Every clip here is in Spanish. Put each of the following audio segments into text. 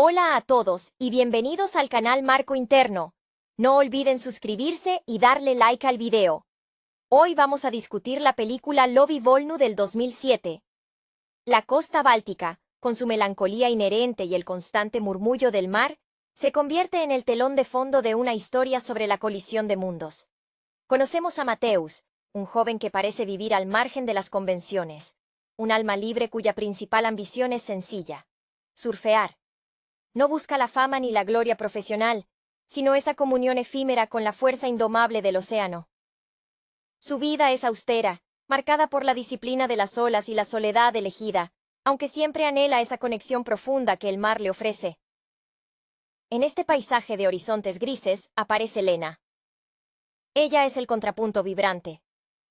Hola a todos y bienvenidos al canal Marco Interno. No olviden suscribirse y darle like al video. Hoy vamos a discutir la película Love Volnu del 2007. La costa báltica, con su melancolía inherente y el constante murmullo del mar, se convierte en el telón de fondo de una historia sobre la colisión de mundos. Conocemos a Mateus, un joven que parece vivir al margen de las convenciones, un alma libre cuya principal ambición es sencilla: surfear. No busca la fama ni la gloria profesional, sino esa comunión efímera con la fuerza indomable del océano. Su vida es austera, marcada por la disciplina de las olas y la soledad elegida, aunque siempre anhela esa conexión profunda que el mar le ofrece. En este paisaje de horizontes grises aparece Lena. Ella es el contrapunto vibrante.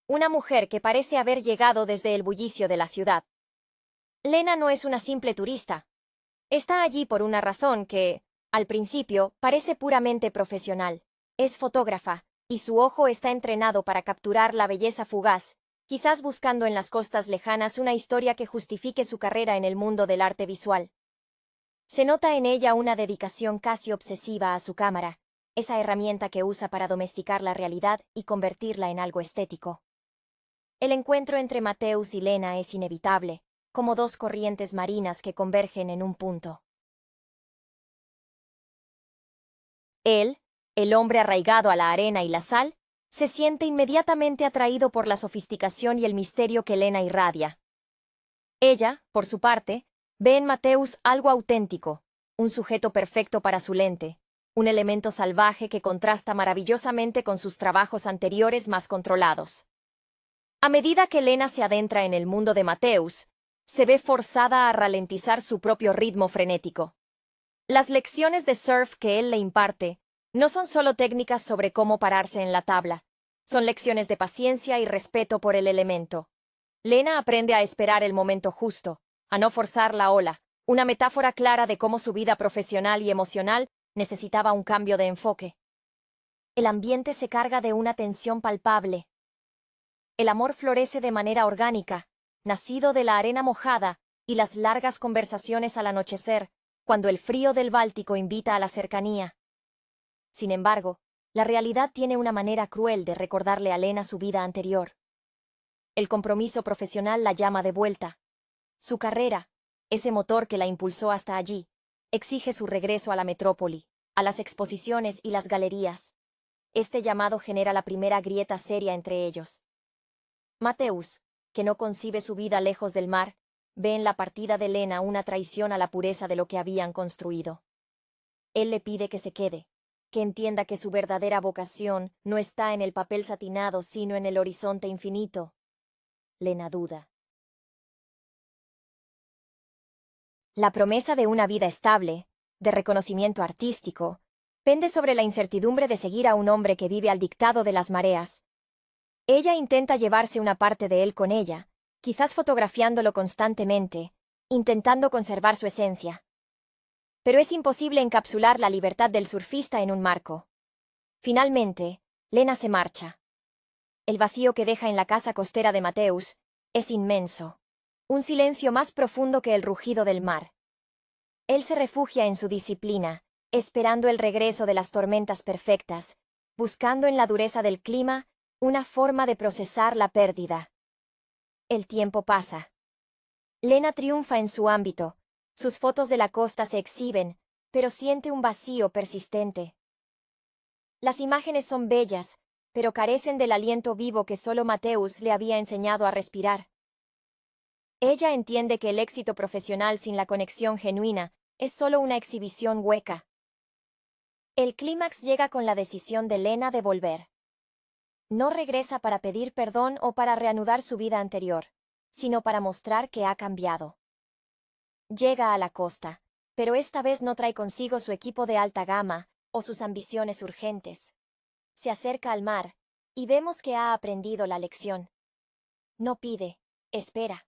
Una mujer que parece haber llegado desde el bullicio de la ciudad. Lena no es una simple turista. Está allí por una razón que, al principio, parece puramente profesional. Es fotógrafa, y su ojo está entrenado para capturar la belleza fugaz, quizás buscando en las costas lejanas una historia que justifique su carrera en el mundo del arte visual. Se nota en ella una dedicación casi obsesiva a su cámara, esa herramienta que usa para domesticar la realidad y convertirla en algo estético. El encuentro entre Mateus y Lena es inevitable, como dos corrientes marinas que convergen en un punto. Él, el hombre arraigado a la arena y la sal, se siente inmediatamente atraído por la sofisticación y el misterio que Lena irradia. Ella, por su parte, ve en Mateus algo auténtico, un sujeto perfecto para su lente, un elemento salvaje que contrasta maravillosamente con sus trabajos anteriores más controlados. A medida que Lena se adentra en el mundo de Mateus, se ve forzada a ralentizar su propio ritmo frenético. Las lecciones de surf que él le imparte no son solo técnicas sobre cómo pararse en la tabla, son lecciones de paciencia y respeto por el elemento. Lena aprende a esperar el momento justo, a no forzar la ola, una metáfora clara de cómo su vida profesional y emocional necesitaba un cambio de enfoque. El ambiente se carga de una tensión palpable. El amor florece de manera orgánica, nacido de la arena mojada y las largas conversaciones al anochecer, cuando el frío del Báltico invita a la cercanía. Sin embargo, la realidad tiene una manera cruel de recordarle a Lena su vida anterior. El compromiso profesional la llama de vuelta. Su carrera, ese motor que la impulsó hasta allí, exige su regreso a la metrópoli, a las exposiciones y las galerías. Este llamado genera la primera grieta seria entre ellos. Mateus, que no concibe su vida lejos del mar, ve en la partida de Lena una traición a la pureza de lo que habían construido. Él le pide que se quede, que entienda que su verdadera vocación no está en el papel satinado, sino en el horizonte infinito. Lena duda. La promesa de una vida estable, de reconocimiento artístico, pende sobre la incertidumbre de seguir a un hombre que vive al dictado de las mareas. Ella intenta llevarse una parte de él con ella, quizás fotografiándolo constantemente, intentando conservar su esencia. Pero es imposible encapsular la libertad del surfista en un marco. Finalmente, Lena se marcha. El vacío que deja en la casa costera de Mateus es inmenso, un silencio más profundo que el rugido del mar. Él se refugia en su disciplina, esperando el regreso de las tormentas perfectas, buscando en la dureza del clima una forma de procesar la pérdida. El tiempo pasa. Lena triunfa en su ámbito, sus fotos de la costa se exhiben, pero siente un vacío persistente. Las imágenes son bellas, pero carecen del aliento vivo que solo Mateus le había enseñado a respirar. Ella entiende que el éxito profesional sin la conexión genuina es solo una exhibición hueca. El clímax llega con la decisión de Lena de volver. No regresa para pedir perdón o para reanudar su vida anterior, sino para mostrar que ha cambiado. Llega a la costa, pero esta vez no trae consigo su equipo de alta gama o sus ambiciones urgentes. Se acerca al mar, y vemos que ha aprendido la lección. No pide, espera.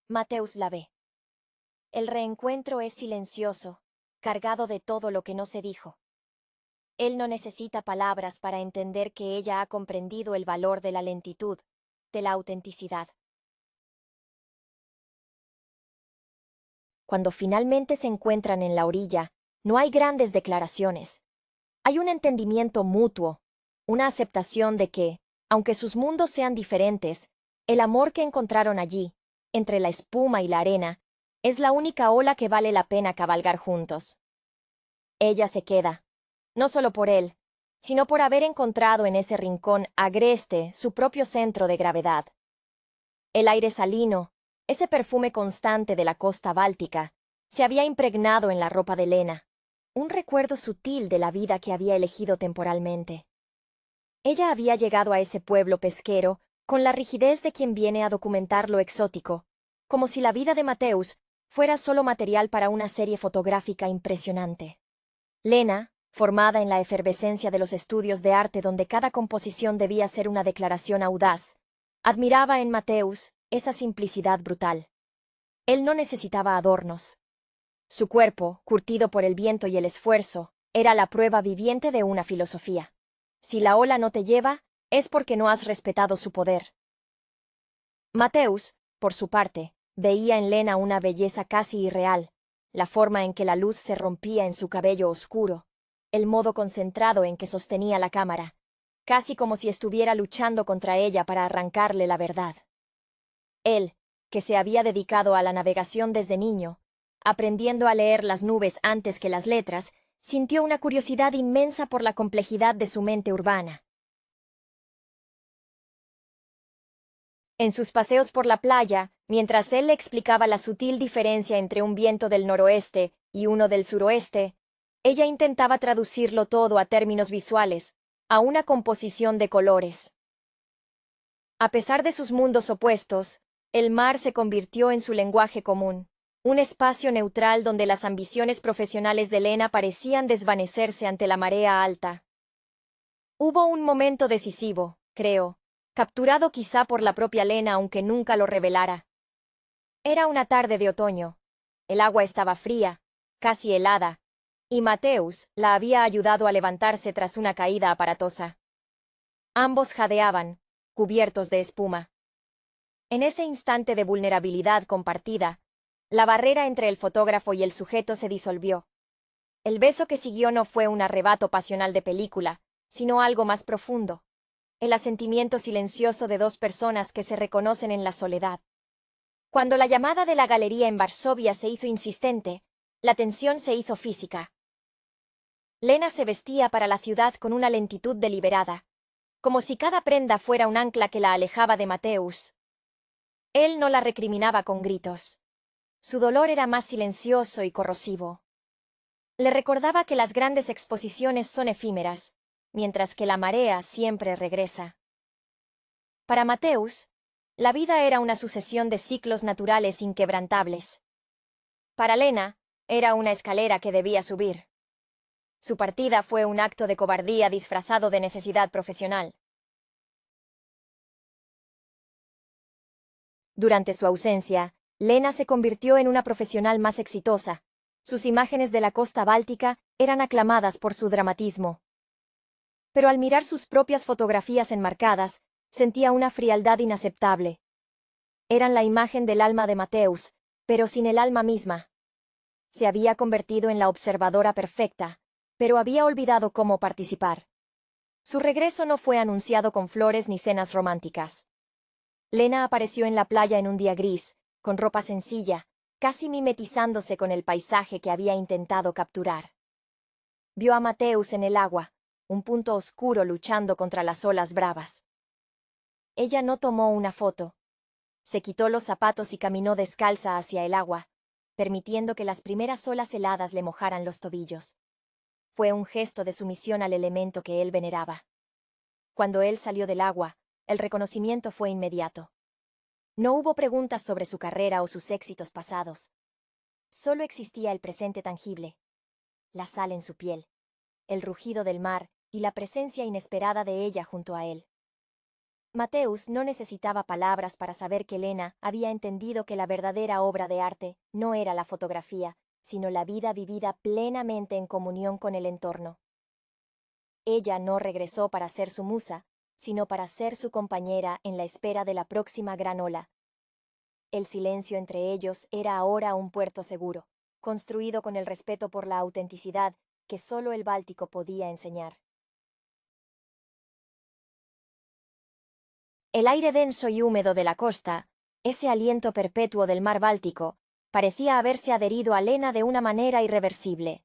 Mateus la ve. El reencuentro es silencioso, cargado de todo lo que no se dijo. Él no necesita palabras para entender que ella ha comprendido el valor de la lentitud, de la autenticidad. cuando finalmente se encuentran en la orilla, no hay grandes declaraciones. Hay un entendimiento mutuo, una aceptación de que, aunque sus mundos sean diferentes, el amor que encontraron allí, entre la espuma y la arena, es la única ola que vale la pena cabalgar juntos. Ella se queda, no solo por él, sino por haber encontrado en ese rincón agreste su propio centro de gravedad. El aire salino, ese perfume constante de la costa báltica, se había impregnado en la ropa de Lena, un recuerdo sutil de la vida que había elegido temporalmente. Ella había llegado a ese pueblo pesquero con la rigidez de quien viene a documentar lo exótico, como si la vida de Mateus fuera solo material para una serie fotográfica impresionante. Lena, formada en la efervescencia de los estudios de arte donde cada composición debía ser una declaración audaz, admiraba en Mateus esa simplicidad brutal. Él no necesitaba adornos. Su cuerpo, curtido por el viento y el esfuerzo, era la prueba viviente de una filosofía. Si la ola no te lleva, es porque no has respetado su poder. Mateus, por su parte, veía en Lena una belleza casi irreal, la forma en que la luz se rompía en su cabello oscuro, el modo concentrado en que sostenía la cámara, casi como si estuviera luchando contra ella para arrancarle la verdad. Él, que se había dedicado a la navegación desde niño, aprendiendo a leer las nubes antes que las letras, sintió una curiosidad inmensa por la complejidad de su mente urbana. En sus paseos por la playa, mientras él le explicaba la sutil diferencia entre un viento del noroeste y uno del suroeste, ella intentaba traducirlo todo a términos visuales, a una composición de colores. A pesar de sus mundos opuestos, el mar se convirtió en su lenguaje común, un espacio neutral donde las ambiciones profesionales de Lena parecían desvanecerse ante la marea alta. Hubo un momento decisivo, creo, capturado quizá por la propia Lena aunque nunca lo revelara. Era una tarde de otoño. El agua estaba fría, casi helada, y Mateus la había ayudado a levantarse tras una caída aparatosa. Ambos jadeaban, cubiertos de espuma. En ese instante de vulnerabilidad compartida, la barrera entre el fotógrafo y el sujeto se disolvió. El beso que siguió no fue un arrebato pasional de película, sino algo más profundo, el asentimiento silencioso de dos personas que se reconocen en la soledad. Cuando la llamada de la galería en Varsovia se hizo insistente, la tensión se hizo física. Lena se vestía para la ciudad con una lentitud deliberada, como si cada prenda fuera un ancla que la alejaba de Mateus. Él no la recriminaba con gritos. Su dolor era más silencioso y corrosivo. Le recordaba que las grandes exposiciones son efímeras, mientras que la marea siempre regresa. Para Mateus, la vida era una sucesión de ciclos naturales inquebrantables. Para Lena, era una escalera que debía subir. Su partida fue un acto de cobardía disfrazado de necesidad profesional. Durante su ausencia, Lena se convirtió en una profesional más exitosa. Sus imágenes de la costa báltica eran aclamadas por su dramatismo. Pero al mirar sus propias fotografías enmarcadas, sentía una frialdad inaceptable. Eran la imagen del alma de Mateus, pero sin el alma misma. Se había convertido en la observadora perfecta, pero había olvidado cómo participar. Su regreso no fue anunciado con flores ni cenas románticas. Lena apareció en la playa en un día gris, con ropa sencilla, casi mimetizándose con el paisaje que había intentado capturar. Vio a Mateus en el agua, un punto oscuro luchando contra las olas bravas. Ella no tomó una foto. Se quitó los zapatos y caminó descalza hacia el agua, permitiendo que las primeras olas heladas le mojaran los tobillos. Fue un gesto de sumisión al elemento que él veneraba. Cuando él salió del agua, el reconocimiento fue inmediato. No hubo preguntas sobre su carrera o sus éxitos pasados. Solo existía el presente tangible, la sal en su piel, el rugido del mar y la presencia inesperada de ella junto a él. Mateus no necesitaba palabras para saber que Lena había entendido que la verdadera obra de arte no era la fotografía, sino la vida vivida plenamente en comunión con el entorno. Ella no regresó para ser su musa, sino para ser su compañera en la espera de la próxima gran ola. El silencio entre ellos era ahora un puerto seguro, construido con el respeto por la autenticidad que solo el Báltico podía enseñar. El aire denso y húmedo de la costa, ese aliento perpetuo del mar Báltico, parecía haberse adherido a Lena de una manera irreversible.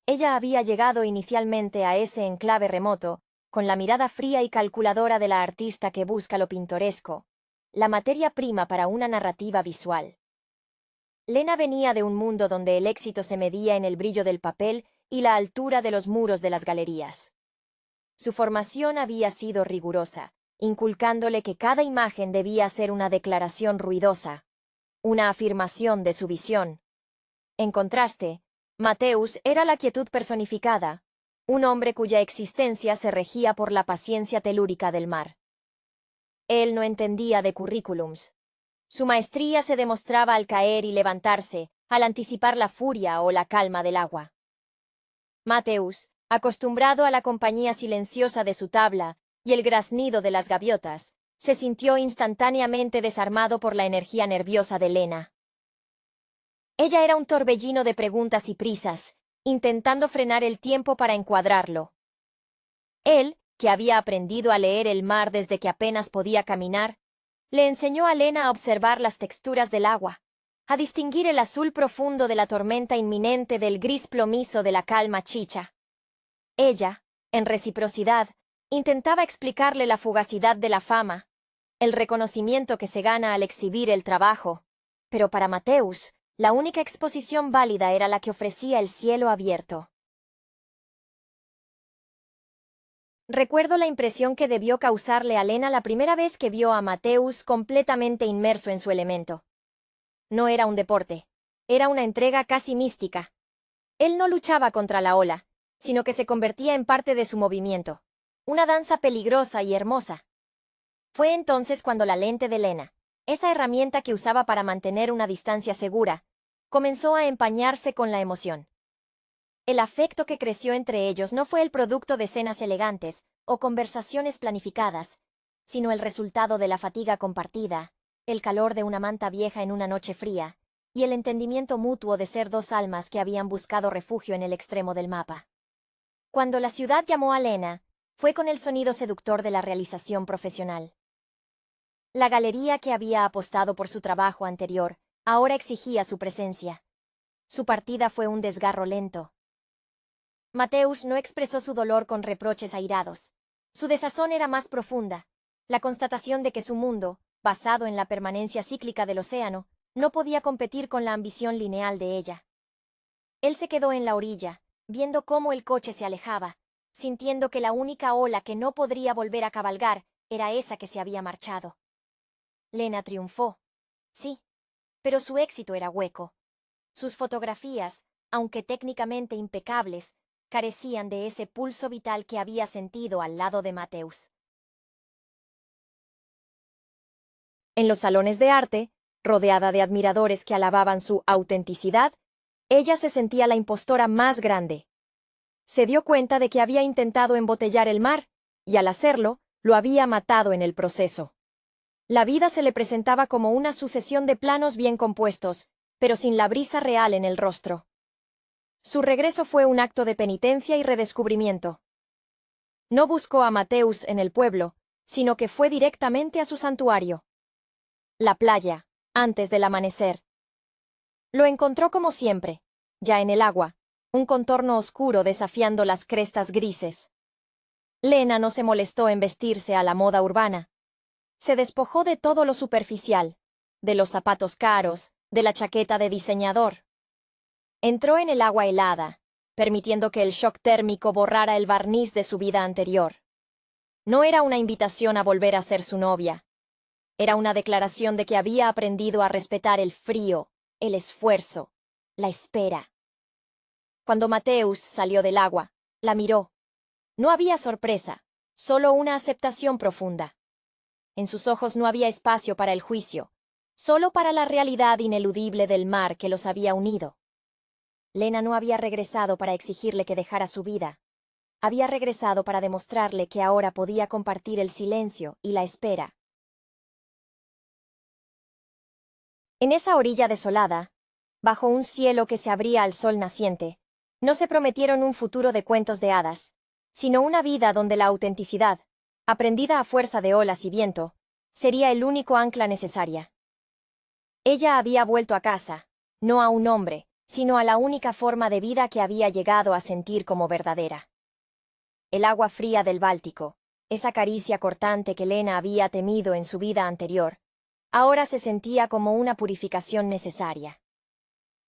Ella había llegado inicialmente a ese enclave remoto, con la mirada fría y calculadora de la artista que busca lo pintoresco, la materia prima para una narrativa visual. Lena venía de un mundo donde el éxito se medía en el brillo del papel y la altura de los muros de las galerías. Su formación había sido rigurosa, inculcándole que cada imagen debía ser una declaración ruidosa, una afirmación de su visión. En contraste, Mateusz era la quietud personificada, un hombre cuya existencia se regía por la paciencia telúrica del mar. Él no entendía de currículums. Su maestría se demostraba al caer y levantarse, al anticipar la furia o la calma del agua. Mateusz, acostumbrado a la compañía silenciosa de su tabla y el graznido de las gaviotas, se sintió instantáneamente desarmado por la energía nerviosa de Lena. Ella era un torbellino de preguntas y prisas, intentando frenar el tiempo para encuadrarlo. Él, que había aprendido a leer el mar desde que apenas podía caminar, le enseñó a Lena a observar las texturas del agua, a distinguir el azul profundo de la tormenta inminente del gris plomizo de la calma chicha. Ella, en reciprocidad, intentaba explicarle la fugacidad de la fama, el reconocimiento que se gana al exhibir el trabajo, pero para Mateusz, la única exposición válida era la que ofrecía el cielo abierto. Recuerdo la impresión que debió causarle a Lena la primera vez que vio a Mateusz completamente inmerso en su elemento. No era un deporte, era una entrega casi mística. Él no luchaba contra la ola, sino que se convertía en parte de su movimiento, una danza peligrosa y hermosa. Fue entonces cuando la lente de Lena, esa herramienta que usaba para mantener una distancia segura, comenzó a empañarse con la emoción. El afecto que creció entre ellos no fue el producto de escenas elegantes o conversaciones planificadas, sino el resultado de la fatiga compartida, el calor de una manta vieja en una noche fría, y el entendimiento mutuo de ser dos almas que habían buscado refugio en el extremo del mapa. Cuando la ciudad llamó a Lena, fue con el sonido seductor de la realización profesional. La galería que había apostado por su trabajo anterior ahora exigía su presencia. Su partida fue un desgarro lento. Mateusz no expresó su dolor con reproches airados. Su desazón era más profunda, la constatación de que su mundo, basado en la permanencia cíclica del océano, no podía competir con la ambición lineal de ella. Él se quedó en la orilla, viendo cómo el coche se alejaba, sintiendo que la única ola que no podría volver a cabalgar era esa que se había marchado. Lena triunfó. Sí, pero su éxito era hueco. Sus fotografías, aunque técnicamente impecables, carecían de ese pulso vital que había sentido al lado de Mateusz. En los salones de arte, rodeada de admiradores que alababan su autenticidad, ella se sentía la impostora más grande. Se dio cuenta de que había intentado embotellar el mar, y al hacerlo, lo había matado en el proceso. La vida se le presentaba como una sucesión de planos bien compuestos, pero sin la brisa real en el rostro. Su regreso fue un acto de penitencia y redescubrimiento. No buscó a Mateusz en el pueblo, sino que fue directamente a su santuario. La playa, antes del amanecer. Lo encontró como siempre, ya en el agua, un contorno oscuro desafiando las crestas grises. Lena no se molestó en vestirse a la moda urbana. Se despojó de todo lo superficial, de los zapatos caros, de la chaqueta de diseñador. Entró en el agua helada, permitiendo que el shock térmico borrara el barniz de su vida anterior. No era una invitación a volver a ser su novia. Era una declaración de que había aprendido a respetar el frío, el esfuerzo, la espera. Cuando Mateusz salió del agua, la miró. No había sorpresa, solo una aceptación profunda. En sus ojos no había espacio para el juicio, solo para la realidad ineludible del mar que los había unido. Lena no había regresado para exigirle que dejara su vida. Había regresado para demostrarle que ahora podía compartir el silencio y la espera, En esa orilla desolada, bajo un cielo que se abría al sol naciente, no se prometieron un futuro de cuentos de hadas, sino una vida donde la autenticidad, aprendida a fuerza de olas y viento, sería el único ancla necesaria. Ella había vuelto a casa, no a un hombre, sino a la única forma de vida que había llegado a sentir como verdadera. El agua fría del Báltico, esa caricia cortante que Lena había temido en su vida anterior, ahora se sentía como una purificación necesaria.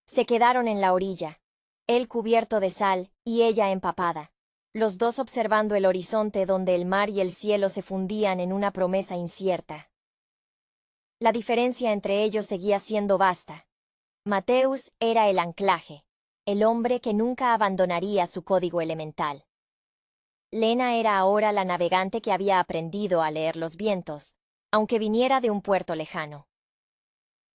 Se quedaron en la orilla, él cubierto de sal y ella empapada, los dos observando el horizonte donde el mar y el cielo se fundían en una promesa incierta. La diferencia entre ellos seguía siendo vasta. Mateusz era el anclaje, el hombre que nunca abandonaría su código elemental. Lena era ahora la navegante que había aprendido a leer los vientos, aunque viniera de un puerto lejano.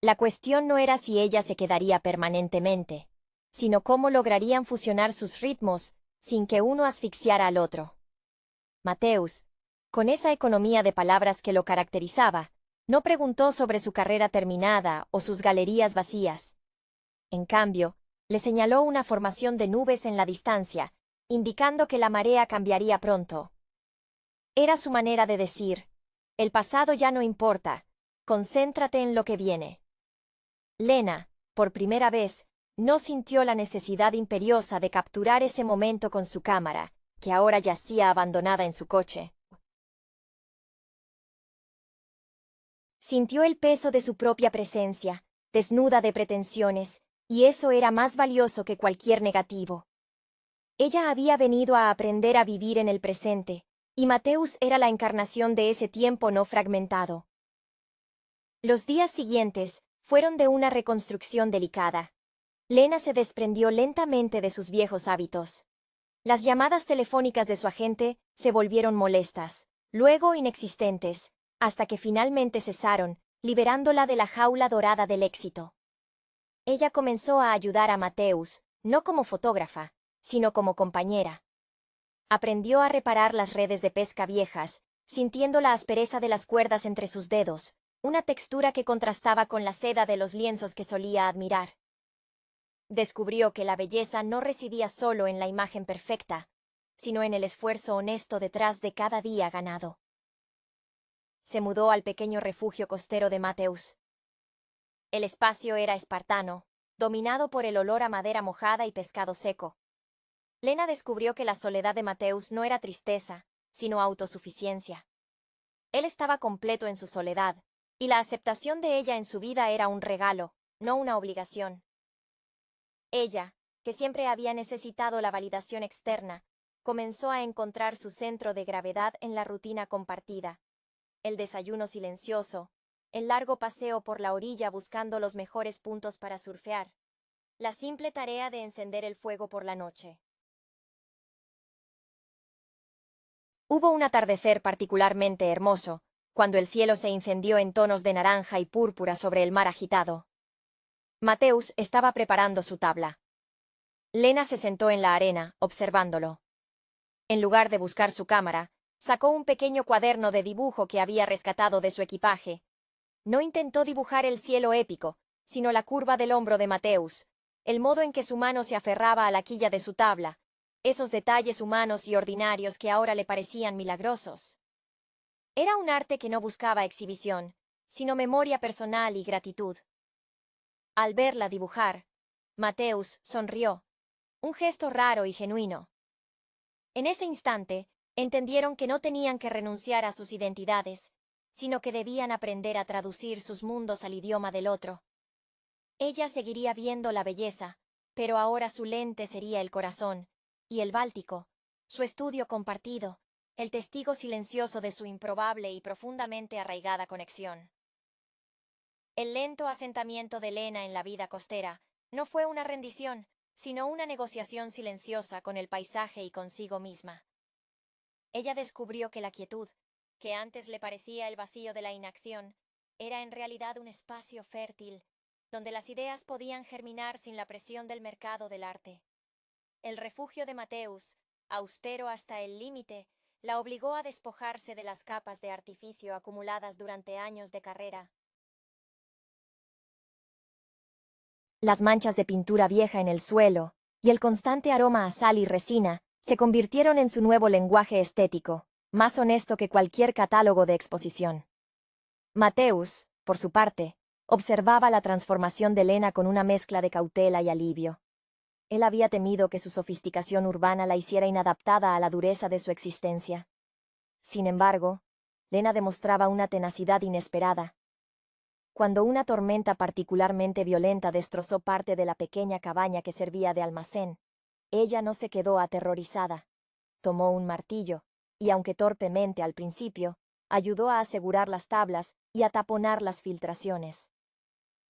La cuestión no era si ella se quedaría permanentemente, sino cómo lograrían fusionar sus ritmos sin que uno asfixiara al otro. Mateusz, con esa economía de palabras que lo caracterizaba, no preguntó sobre su carrera terminada o sus galerías vacías. En cambio, le señaló una formación de nubes en la distancia, indicando que la marea cambiaría pronto. Era su manera de decir, el pasado ya no importa, concéntrate en lo que viene. Lena, por primera vez, no sintió la necesidad imperiosa de capturar ese momento con su cámara, que ahora yacía abandonada en su coche. Sintió el peso de su propia presencia, desnuda de pretensiones, y eso era más valioso que cualquier negativo. Ella había venido a aprender a vivir en el presente, y Mateusz era la encarnación de ese tiempo no fragmentado. Los días siguientes fueron de una reconstrucción delicada. Lena se desprendió lentamente de sus viejos hábitos. Las llamadas telefónicas de su agente se volvieron molestas, luego inexistentes, hasta que finalmente cesaron, liberándola de la jaula dorada del éxito. Ella comenzó a ayudar a Mateusz, no como fotógrafa, sino como compañera. Aprendió a reparar las redes de pesca viejas, sintiendo la aspereza de las cuerdas entre sus dedos, una textura que contrastaba con la seda de los lienzos que solía admirar. Descubrió que la belleza no residía solo en la imagen perfecta, sino en el esfuerzo honesto detrás de cada día ganado. Se mudó al pequeño refugio costero de Mateusz. El espacio era espartano, dominado por el olor a madera mojada y pescado seco. Lena descubrió que la soledad de Mateusz no era tristeza, sino autosuficiencia. Él estaba completo en su soledad, y la aceptación de ella en su vida era un regalo, no una obligación. Ella, que siempre había necesitado la validación externa, comenzó a encontrar su centro de gravedad en la rutina compartida. El desayuno silencioso, el largo paseo por la orilla buscando los mejores puntos para surfear, la simple tarea de encender el fuego por la noche. Hubo un atardecer particularmente hermoso, cuando el cielo se incendió en tonos de naranja y púrpura sobre el mar agitado. Mateusz estaba preparando su tabla. Lena se sentó en la arena, observándolo. En lugar de buscar su cámara, sacó un pequeño cuaderno de dibujo que había rescatado de su equipaje. No intentó dibujar el cielo épico, sino la curva del hombro de Mateusz, el modo en que su mano se aferraba a la quilla de su tabla, esos detalles humanos y ordinarios que ahora le parecían milagrosos. Era un arte que no buscaba exhibición, sino memoria personal y gratitud. Al verla dibujar, Mateusz sonrió, un gesto raro y genuino. En ese instante, entendieron que no tenían que renunciar a sus identidades, sino que debían aprender a traducir sus mundos al idioma del otro. Ella seguiría viendo la belleza, pero ahora su lente sería el corazón, y el Báltico, su estudio compartido, el testigo silencioso de su improbable y profundamente arraigada conexión. El lento asentamiento de Lena en la vida costera no fue una rendición, sino una negociación silenciosa con el paisaje y consigo misma. Ella descubrió que la quietud, que antes le parecía el vacío de la inacción, era en realidad un espacio fértil, donde las ideas podían germinar sin la presión del mercado del arte. El refugio de Mateusz, austero hasta el límite, la obligó a despojarse de las capas de artificio acumuladas durante años de carrera. Las manchas de pintura vieja en el suelo y el constante aroma a sal y resina se convirtieron en su nuevo lenguaje estético, más honesto que cualquier catálogo de exposición. Mateus, por su parte, observaba la transformación de Lena con una mezcla de cautela y alivio. Él había temido que su sofisticación urbana la hiciera inadaptada a la dureza de su existencia. Sin embargo, Lena demostraba una tenacidad inesperada. Cuando una tormenta particularmente violenta destrozó parte de la pequeña cabaña que servía de almacén, ella no se quedó aterrorizada. Tomó un martillo, y aunque torpemente al principio, ayudó a asegurar las tablas y a taponar las filtraciones.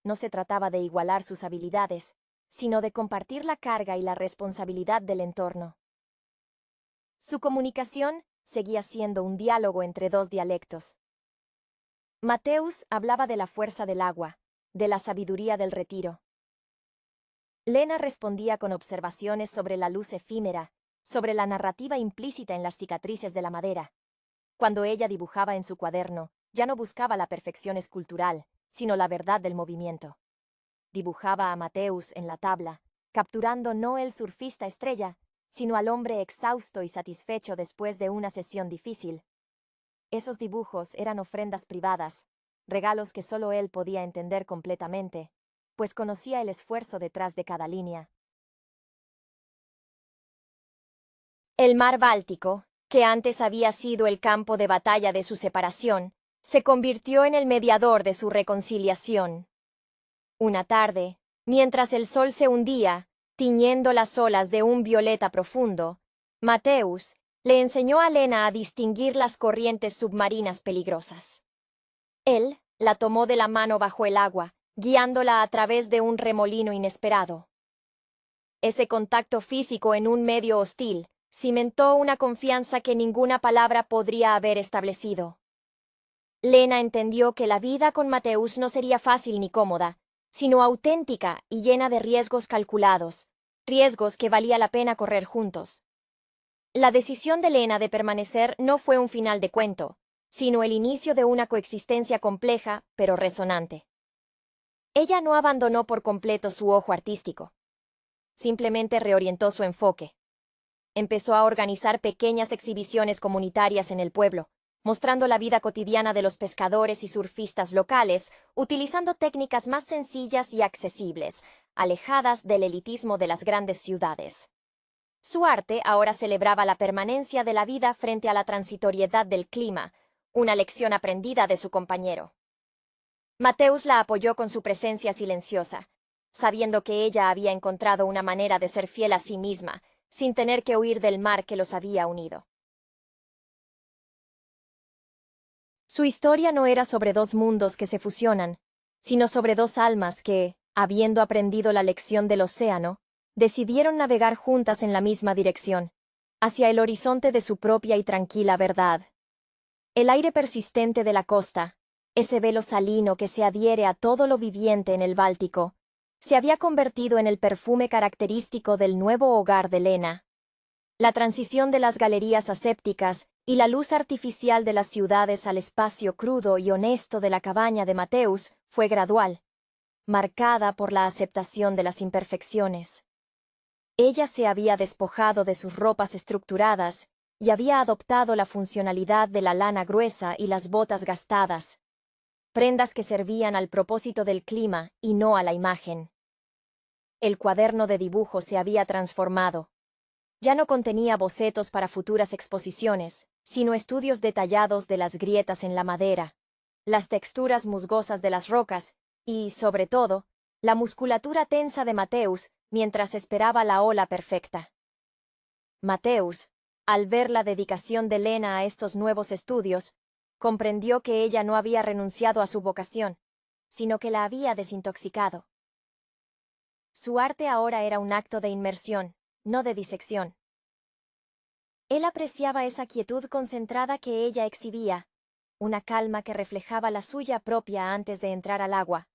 No se trataba de igualar sus habilidades, sino de compartir la carga y la responsabilidad del entorno. Su comunicación seguía siendo un diálogo entre dos dialectos. Mateus hablaba de la fuerza del agua, de la sabiduría del retiro. Lena respondía con observaciones sobre la luz efímera, sobre la narrativa implícita en las cicatrices de la madera. Cuando ella dibujaba en su cuaderno, ya no buscaba la perfección escultural, sino la verdad del movimiento. Dibujaba a Mateus en la tabla, capturando no el surfista estrella, sino al hombre exhausto y satisfecho después de una sesión difícil. Esos dibujos eran ofrendas privadas, regalos que solo él podía entender completamente, pues conocía el esfuerzo detrás de cada línea. El mar Báltico, que antes había sido el campo de batalla de su separación, se convirtió en el mediador de su reconciliación. Una tarde, mientras el sol se hundía, tiñendo las olas de un violeta profundo, Mateus le enseñó a Lena a distinguir las corrientes submarinas peligrosas. Él la tomó de la mano bajo el agua, guiándola a través de un remolino inesperado. Ese contacto físico en un medio hostil cimentó una confianza que ninguna palabra podría haber establecido. Lena entendió que la vida con Mateus no sería fácil ni cómoda, sino auténtica y llena de riesgos calculados, riesgos que valía la pena correr juntos. La decisión de Lena de permanecer no fue un final de cuento, sino el inicio de una coexistencia compleja, pero resonante. Ella no abandonó por completo su ojo artístico. Simplemente reorientó su enfoque. Empezó a organizar pequeñas exhibiciones comunitarias en el pueblo, mostrando la vida cotidiana de los pescadores y surfistas locales, utilizando técnicas más sencillas y accesibles, alejadas del elitismo de las grandes ciudades. Su arte ahora celebraba la permanencia de la vida frente a la transitoriedad del clima, una lección aprendida de su compañero. Mateus la apoyó con su presencia silenciosa, sabiendo que ella había encontrado una manera de ser fiel a sí misma, sin tener que huir del mar que los había unido. Su historia no era sobre dos mundos que se fusionan, sino sobre dos almas que, habiendo aprendido la lección del océano, decidieron navegar juntas en la misma dirección, hacia el horizonte de su propia y tranquila verdad. El aire persistente de la costa, ese velo salino que se adhiere a todo lo viviente en el Báltico, se había convertido en el perfume característico del nuevo hogar de Lena. La transición de las galerías asépticas y la luz artificial de las ciudades al espacio crudo y honesto de la cabaña de Mateus fue gradual, marcada por la aceptación de las imperfecciones. Ella se había despojado de sus ropas estructuradas y había adoptado la funcionalidad de la lana gruesa y las botas gastadas, prendas que servían al propósito del clima y no a la imagen. El cuaderno de dibujo se había transformado. Ya no contenía bocetos para futuras exposiciones, sino estudios detallados de las grietas en la madera, las texturas musgosas de las rocas y, sobre todo, la musculatura tensa de Mateus mientras esperaba la ola perfecta. Mateus, al ver la dedicación de Lena a estos nuevos estudios, comprendió que ella no había renunciado a su vocación, sino que la había desintoxicado. Su arte ahora era un acto de inmersión, no de disección. Él apreciaba esa quietud concentrada que ella exhibía, una calma que reflejaba la suya propia antes de entrar al agua.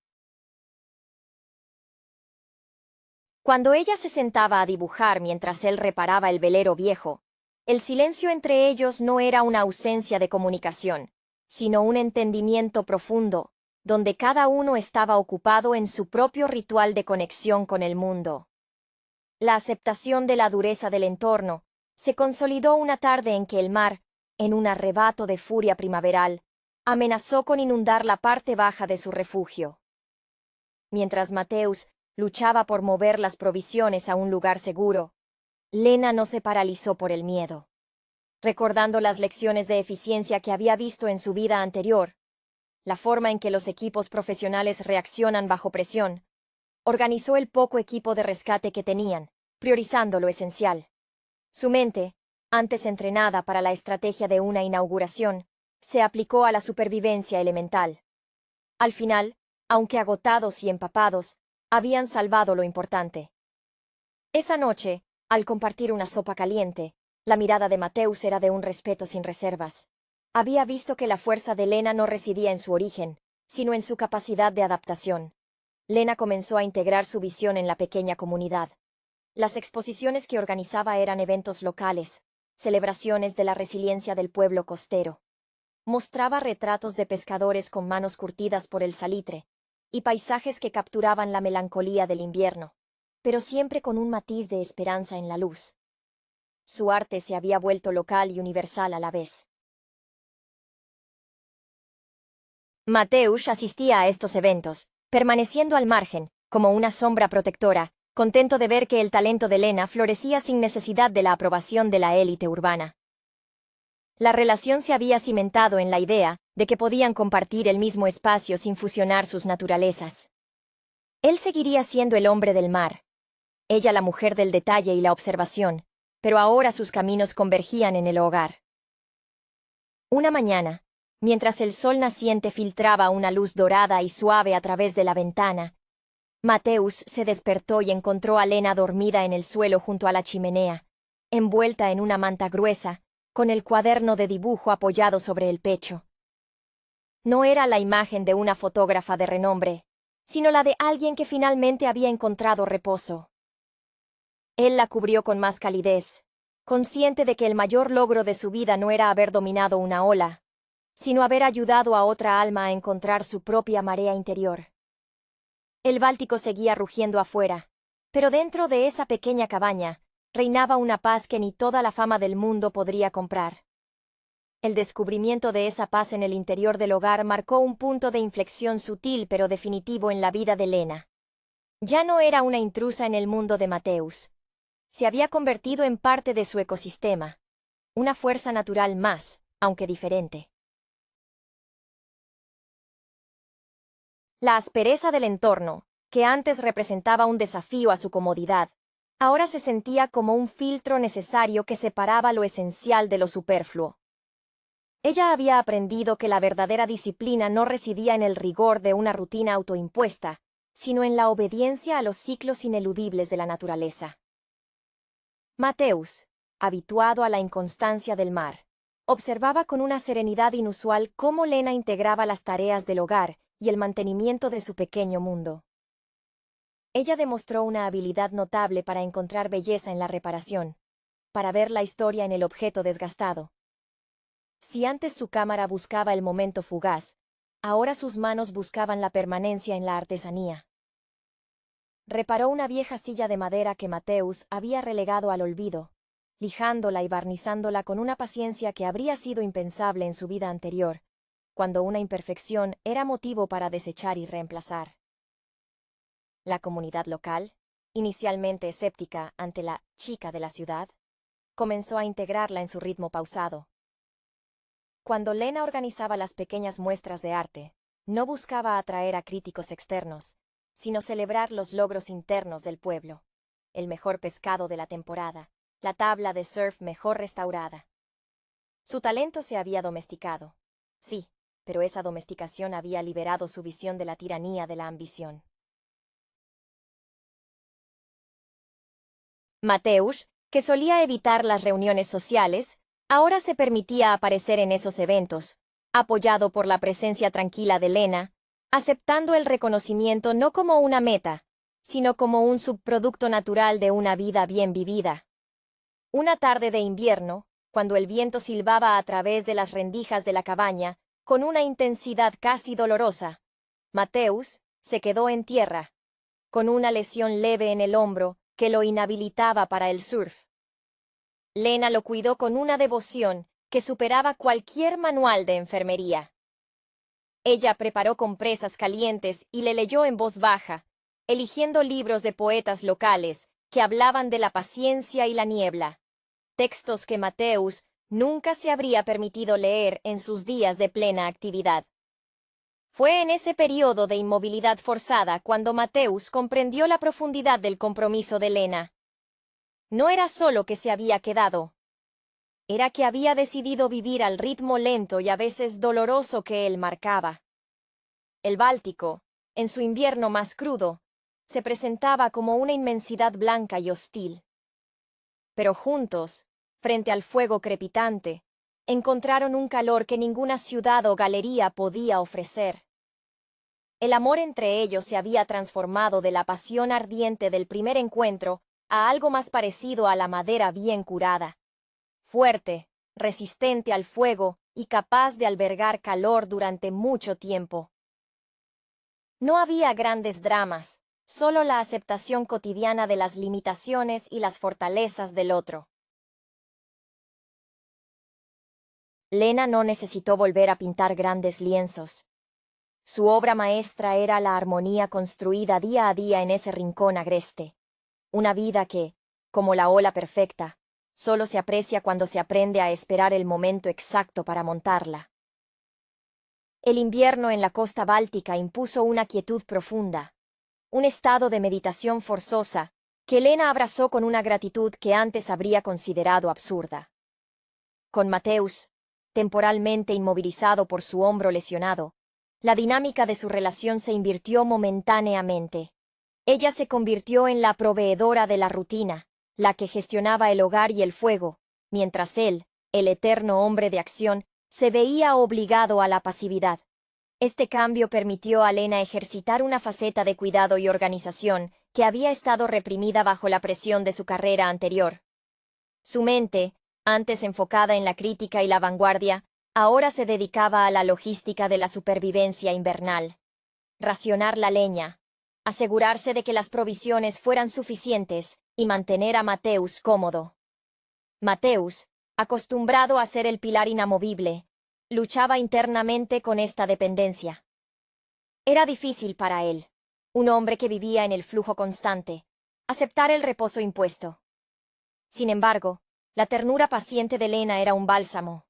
Cuando ella se sentaba a dibujar mientras él reparaba el velero viejo, el silencio entre ellos no era una ausencia de comunicación, sino un entendimiento profundo, donde cada uno estaba ocupado en su propio ritual de conexión con el mundo. La aceptación de la dureza del entorno se consolidó una tarde en que el mar, en un arrebato de furia primaveral, amenazó con inundar la parte baja de su refugio. Mientras Mateus luchaba por mover las provisiones a un lugar seguro, Lena no se paralizó por el miedo. Recordando las lecciones de eficiencia que había visto en su vida anterior, la forma en que los equipos profesionales reaccionan bajo presión, organizó el poco equipo de rescate que tenían, priorizando lo esencial. Su mente, antes entrenada para la estrategia de una inauguración, se aplicó a la supervivencia elemental. Al final, aunque agotados y empapados, habían salvado lo importante. Esa noche, al compartir una sopa caliente, la mirada de Mateus era de un respeto sin reservas. Había visto que la fuerza de Lena no residía en su origen, sino en su capacidad de adaptación. Lena comenzó a integrar su visión en la pequeña comunidad. Las exposiciones que organizaba eran eventos locales, celebraciones de la resiliencia del pueblo costero. Mostraba retratos de pescadores con manos curtidas por el salitre, y paisajes que capturaban la melancolía del invierno, pero siempre con un matiz de esperanza en la luz. Su arte se había vuelto local y universal a la vez. Mateus asistía a estos eventos, permaneciendo al margen, como una sombra protectora, contento de ver que el talento de Lena florecía sin necesidad de la aprobación de la élite urbana. La relación se había cimentado en la idea de que podían compartir el mismo espacio sin fusionar sus naturalezas. Él seguiría siendo el hombre del mar, ella la mujer del detalle y la observación, pero ahora sus caminos convergían en el hogar. Una mañana, mientras el sol naciente filtraba una luz dorada y suave a través de la ventana, Mateus se despertó y encontró a Lena dormida en el suelo junto a la chimenea, envuelta en una manta gruesa, con el cuaderno de dibujo apoyado sobre el pecho. No era la imagen de una fotógrafa de renombre, sino la de alguien que finalmente había encontrado reposo. Él la cubrió con más calidez, consciente de que el mayor logro de su vida no era haber dominado una ola, sino haber ayudado a otra alma a encontrar su propia marea interior. El Báltico seguía rugiendo afuera, pero dentro de esa pequeña cabaña reinaba una paz que ni toda la fama del mundo podría comprar. El descubrimiento de esa paz en el interior del hogar marcó un punto de inflexión sutil pero definitivo en la vida de Lena. Ya no era una intrusa en el mundo de Mateus. Se había convertido en parte de su ecosistema, una fuerza natural más, aunque diferente. La aspereza del entorno, que antes representaba un desafío a su comodidad, ahora se sentía como un filtro necesario que separaba lo esencial de lo superfluo. Ella había aprendido que la verdadera disciplina no residía en el rigor de una rutina autoimpuesta, sino en la obediencia a los ciclos ineludibles de la naturaleza. Mateus, habituado a la inconstancia del mar, observaba con una serenidad inusual cómo Lena integraba las tareas del hogar y el mantenimiento de su pequeño mundo. Ella demostró una habilidad notable para encontrar belleza en la reparación, para ver la historia en el objeto desgastado. Si antes su cámara buscaba el momento fugaz, ahora sus manos buscaban la permanencia en la artesanía. Reparó una vieja silla de madera que Mateus había relegado al olvido, lijándola y barnizándola con una paciencia que habría sido impensable en su vida anterior, cuando una imperfección era motivo para desechar y reemplazar. La comunidad local, inicialmente escéptica ante la chica de la ciudad, comenzó a integrarla en su ritmo pausado. Cuando Lena organizaba las pequeñas muestras de arte, no buscaba atraer a críticos externos, sino celebrar los logros internos del pueblo, el mejor pescado de la temporada, la tabla de surf mejor restaurada. Su talento se había domesticado, sí, pero esa domesticación había liberado su visión de la tiranía de la ambición. Mateus, que solía evitar las reuniones sociales, ahora se permitía aparecer en esos eventos, apoyado por la presencia tranquila de Lena, aceptando el reconocimiento no como una meta, sino como un subproducto natural de una vida bien vivida. Una tarde de invierno, cuando el viento silbaba a través de las rendijas de la cabaña, con una intensidad casi dolorosa, Mateus, se quedó en tierra, con una lesión leve en el hombro que lo inhabilitaba para el surf. Lena lo cuidó con una devoción que superaba cualquier manual de enfermería. Ella preparó compresas calientes y le leyó en voz baja, eligiendo libros de poetas locales que hablaban de la paciencia y la niebla, textos que Mateus nunca se habría permitido leer en sus días de plena actividad. Fue en ese periodo de inmovilidad forzada cuando Mateus comprendió la profundidad del compromiso de Lena. No era solo que se había quedado, era que había decidido vivir al ritmo lento y a veces doloroso que él marcaba. El Báltico, en su invierno más crudo, se presentaba como una inmensidad blanca y hostil. Pero juntos, frente al fuego crepitante, encontraron un calor que ninguna ciudad o galería podía ofrecer. El amor entre ellos se había transformado de la pasión ardiente del primer encuentro a algo más parecido a la madera bien curada. Fuerte, resistente al fuego y capaz de albergar calor durante mucho tiempo. No había grandes dramas, solo la aceptación cotidiana de las limitaciones y las fortalezas del otro. Lena no necesitó volver a pintar grandes lienzos. Su obra maestra era la armonía construida día a día en ese rincón agreste. Una vida que, como la ola perfecta, solo se aprecia cuando se aprende a esperar el momento exacto para montarla. El invierno en la costa báltica impuso una quietud profunda, un estado de meditación forzosa que Lena abrazó con una gratitud que antes habría considerado absurda. Con Mateus, temporalmente inmovilizado por su hombro lesionado, la dinámica de su relación se invirtió momentáneamente. Ella se convirtió en la proveedora de la rutina, la que gestionaba el hogar y el fuego, mientras él, el eterno hombre de acción, se veía obligado a la pasividad. Este cambio permitió a Lena ejercitar una faceta de cuidado y organización que había estado reprimida bajo la presión de su carrera anterior. Su mente, antes enfocada en la crítica y la vanguardia, ahora se dedicaba a la logística de la supervivencia invernal. Racionar la leña, asegurarse de que las provisiones fueran suficientes y mantener a Mateus cómodo. Mateus, acostumbrado a ser el pilar inamovible, luchaba internamente con esta dependencia. Era difícil para él, un hombre que vivía en el flujo constante, aceptar el reposo impuesto. Sin embargo, la ternura paciente de Lena era un bálsamo.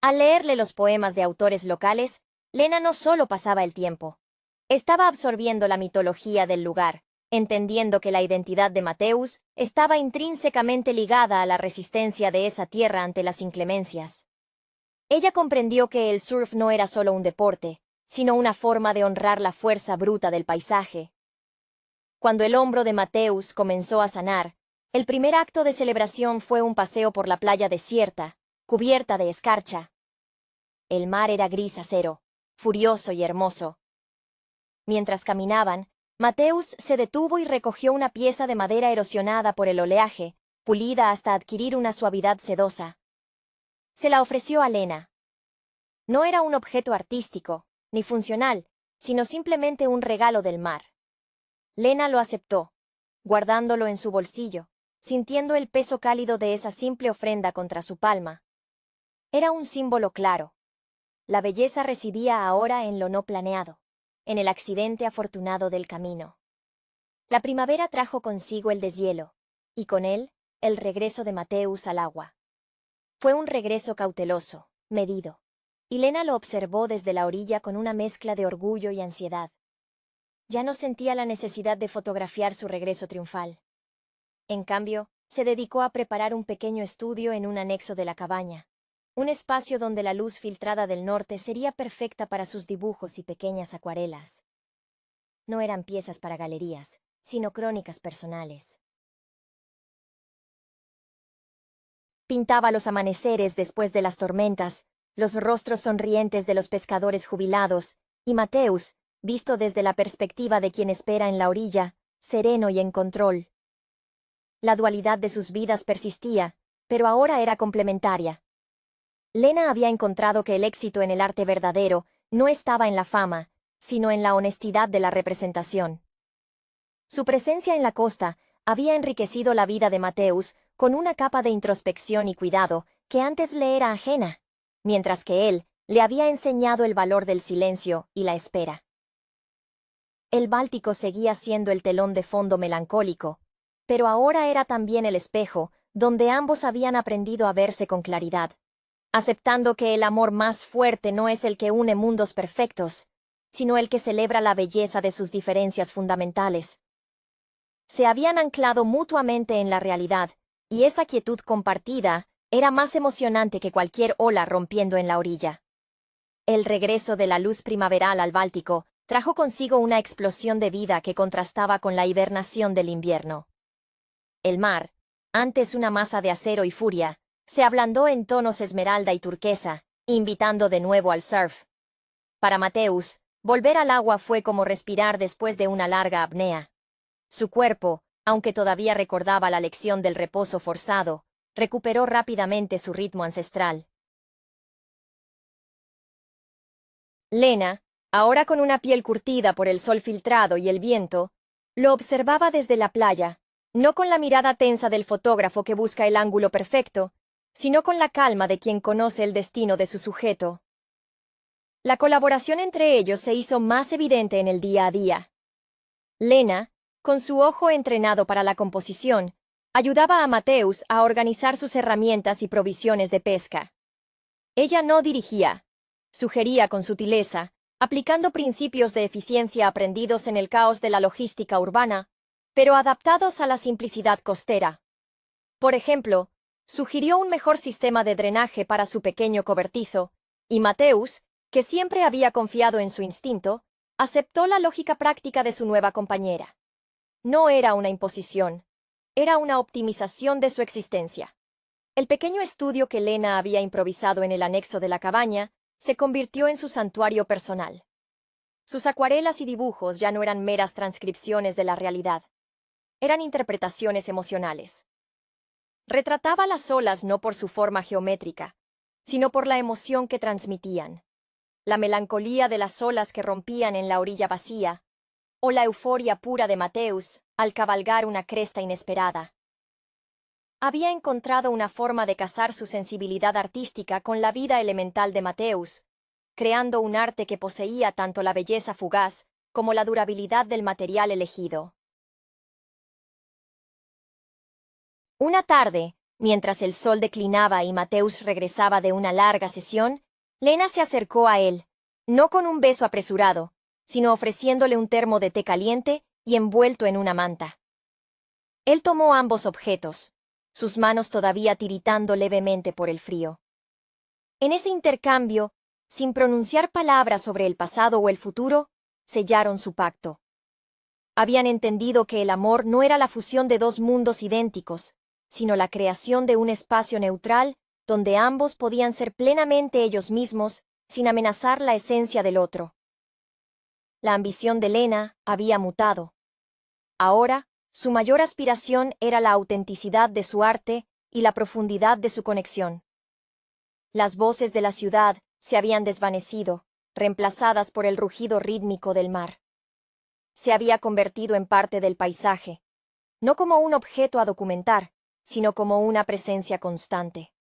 Al leerle los poemas de autores locales, Lena no solo pasaba el tiempo. Estaba absorbiendo la mitología del lugar, entendiendo que la identidad de Mateus estaba intrínsecamente ligada a la resistencia de esa tierra ante las inclemencias. Ella comprendió que el surf no era solo un deporte, sino una forma de honrar la fuerza bruta del paisaje. Cuando el hombro de Mateus comenzó a sanar, el primer acto de celebración fue un paseo por la playa desierta, cubierta de escarcha. El mar era gris acero, furioso y hermoso. Mientras caminaban, Mateus se detuvo y recogió una pieza de madera erosionada por el oleaje, pulida hasta adquirir una suavidad sedosa. Se la ofreció a Lena. No era un objeto artístico, ni funcional, sino simplemente un regalo del mar. Lena lo aceptó, guardándolo en su bolsillo, sintiendo el peso cálido de esa simple ofrenda contra su palma. Era un símbolo claro. La belleza residía ahora en lo no planeado, en el accidente afortunado del camino. La primavera trajo consigo el deshielo, y con él, el regreso de Mateus al agua. Fue un regreso cauteloso, medido, y Lena lo observó desde la orilla con una mezcla de orgullo y ansiedad. Ya no sentía la necesidad de fotografiar su regreso triunfal. En cambio, se dedicó a preparar un pequeño estudio en un anexo de la cabaña, un espacio donde la luz filtrada del norte sería perfecta para sus dibujos y pequeñas acuarelas. No eran piezas para galerías, sino crónicas personales. Pintaba los amaneceres después de las tormentas, los rostros sonrientes de los pescadores jubilados, y Mateus, visto desde la perspectiva de quien espera en la orilla, sereno y en control. La dualidad de sus vidas persistía, pero ahora era complementaria. Lena había encontrado que el éxito en el arte verdadero no estaba en la fama, sino en la honestidad de la representación. Su presencia en la costa había enriquecido la vida de Mateus con una capa de introspección y cuidado que antes le era ajena, mientras que él le había enseñado el valor del silencio y la espera. El Báltico seguía siendo el telón de fondo melancólico, pero ahora era también el espejo donde ambos habían aprendido a verse con claridad, aceptando que el amor más fuerte no es el que une mundos perfectos, sino el que celebra la belleza de sus diferencias fundamentales. Se habían anclado mutuamente en la realidad, y esa quietud compartida era más emocionante que cualquier ola rompiendo en la orilla. El regreso de la luz primaveral al Báltico trajo consigo una explosión de vida que contrastaba con la hibernación del invierno. El mar, antes una masa de acero y furia, se ablandó en tonos esmeralda y turquesa, invitando de nuevo al surf. Para Mateus, volver al agua fue como respirar después de una larga apnea. Su cuerpo, aunque todavía recordaba la lección del reposo forzado, recuperó rápidamente su ritmo ancestral. Lena, ahora con una piel curtida por el sol filtrado y el viento, lo observaba desde la playa, no con la mirada tensa del fotógrafo que busca el ángulo perfecto, sino con la calma de quien conoce el destino de su sujeto. La colaboración entre ellos se hizo más evidente en el día a día. Lena, con su ojo entrenado para la composición, ayudaba a Mateus a organizar sus herramientas y provisiones de pesca. Ella no dirigía, sugería con sutileza, aplicando principios de eficiencia aprendidos en el caos de la logística urbana, pero adaptados a la simplicidad costera. Por ejemplo, sugirió un mejor sistema de drenaje para su pequeño cobertizo, y Mateus, que siempre había confiado en su instinto, aceptó la lógica práctica de su nueva compañera. No era una imposición, era una optimización de su existencia. El pequeño estudio que Lena había improvisado en el anexo de la cabaña se convirtió en su santuario personal. Sus acuarelas y dibujos ya no eran meras transcripciones de la realidad. Eran interpretaciones emocionales. Retrataba las olas no por su forma geométrica, sino por la emoción que transmitían. La melancolía de las olas que rompían en la orilla vacía, o la euforia pura de Mateus al cabalgar una cresta inesperada. Había encontrado una forma de casar su sensibilidad artística con la vida elemental de Mateus, creando un arte que poseía tanto la belleza fugaz como la durabilidad del material elegido. Una tarde, mientras el sol declinaba y Mateus regresaba de una larga sesión, Lena se acercó a él, no con un beso apresurado, sino ofreciéndole un termo de té caliente y envuelto en una manta. Él tomó ambos objetos, sus manos todavía tiritando levemente por el frío. En ese intercambio, sin pronunciar palabras sobre el pasado o el futuro, sellaron su pacto. Habían entendido que el amor no era la fusión de dos mundos idénticos, sino la creación de un espacio neutral donde ambos podían ser plenamente ellos mismos sin amenazar la esencia del otro. La ambición de Lena había mutado. Ahora, su mayor aspiración era la autenticidad de su arte y la profundidad de su conexión. Las voces de la ciudad se habían desvanecido, reemplazadas por el rugido rítmico del mar. Se había convertido en parte del paisaje, no como un objeto a documentar, sino como una presencia constante.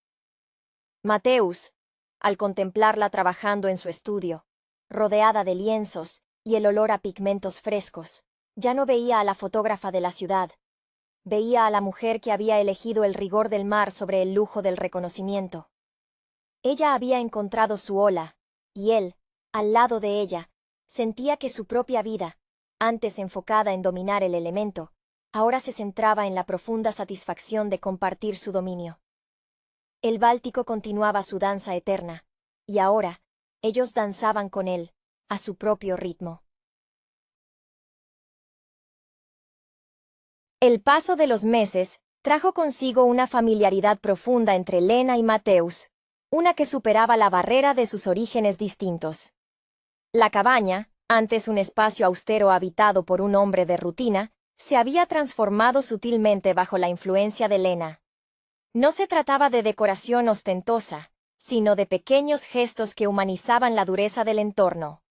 Mateus, al contemplarla trabajando en su estudio, rodeada de lienzos y el olor a pigmentos frescos, ya no veía a la fotógrafa de la ciudad. Veía a la mujer que había elegido el rigor del mar sobre el lujo del reconocimiento. Ella había encontrado su ola, y él, al lado de ella, sentía que su propia vida, antes enfocada en dominar el elemento, ahora se centraba en la profunda satisfacción de compartir su dominio. El Báltico continuaba su danza eterna, y ahora, ellos danzaban con él, a su propio ritmo. El paso de los meses trajo consigo una familiaridad profunda entre Lena y Mateus, una que superaba la barrera de sus orígenes distintos. La cabaña, antes un espacio austero habitado por un hombre de rutina, se había transformado sutilmente bajo la influencia de Lena. No se trataba de decoración ostentosa, sino de pequeños gestos que humanizaban la dureza del entorno.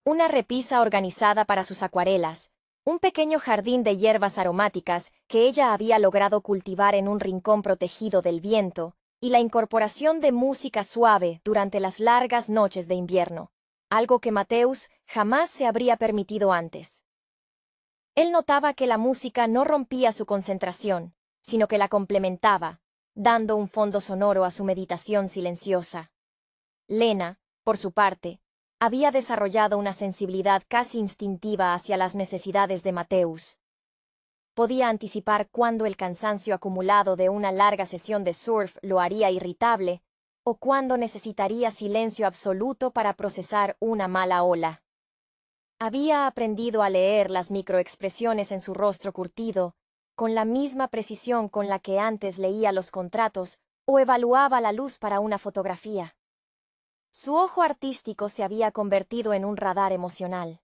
Una repisa organizada para sus acuarelas, un pequeño jardín de hierbas aromáticas que ella había logrado cultivar en un rincón protegido del viento, y la incorporación de música suave durante las largas noches de invierno, algo que Mateusz jamás se habría permitido antes. Él notaba que la música no rompía su concentración, sino que la complementaba, dando un fondo sonoro a su meditación silenciosa. Lena, por su parte, había desarrollado una sensibilidad casi instintiva hacia las necesidades de Mateusz. Podía anticipar cuándo el cansancio acumulado de una larga sesión de surf lo haría irritable, o cuándo necesitaría silencio absoluto para procesar una mala ola. Había aprendido a leer las microexpresiones en su rostro curtido, con la misma precisión con la que antes leía los contratos o evaluaba la luz para una fotografía. Su ojo artístico se había convertido en un radar emocional.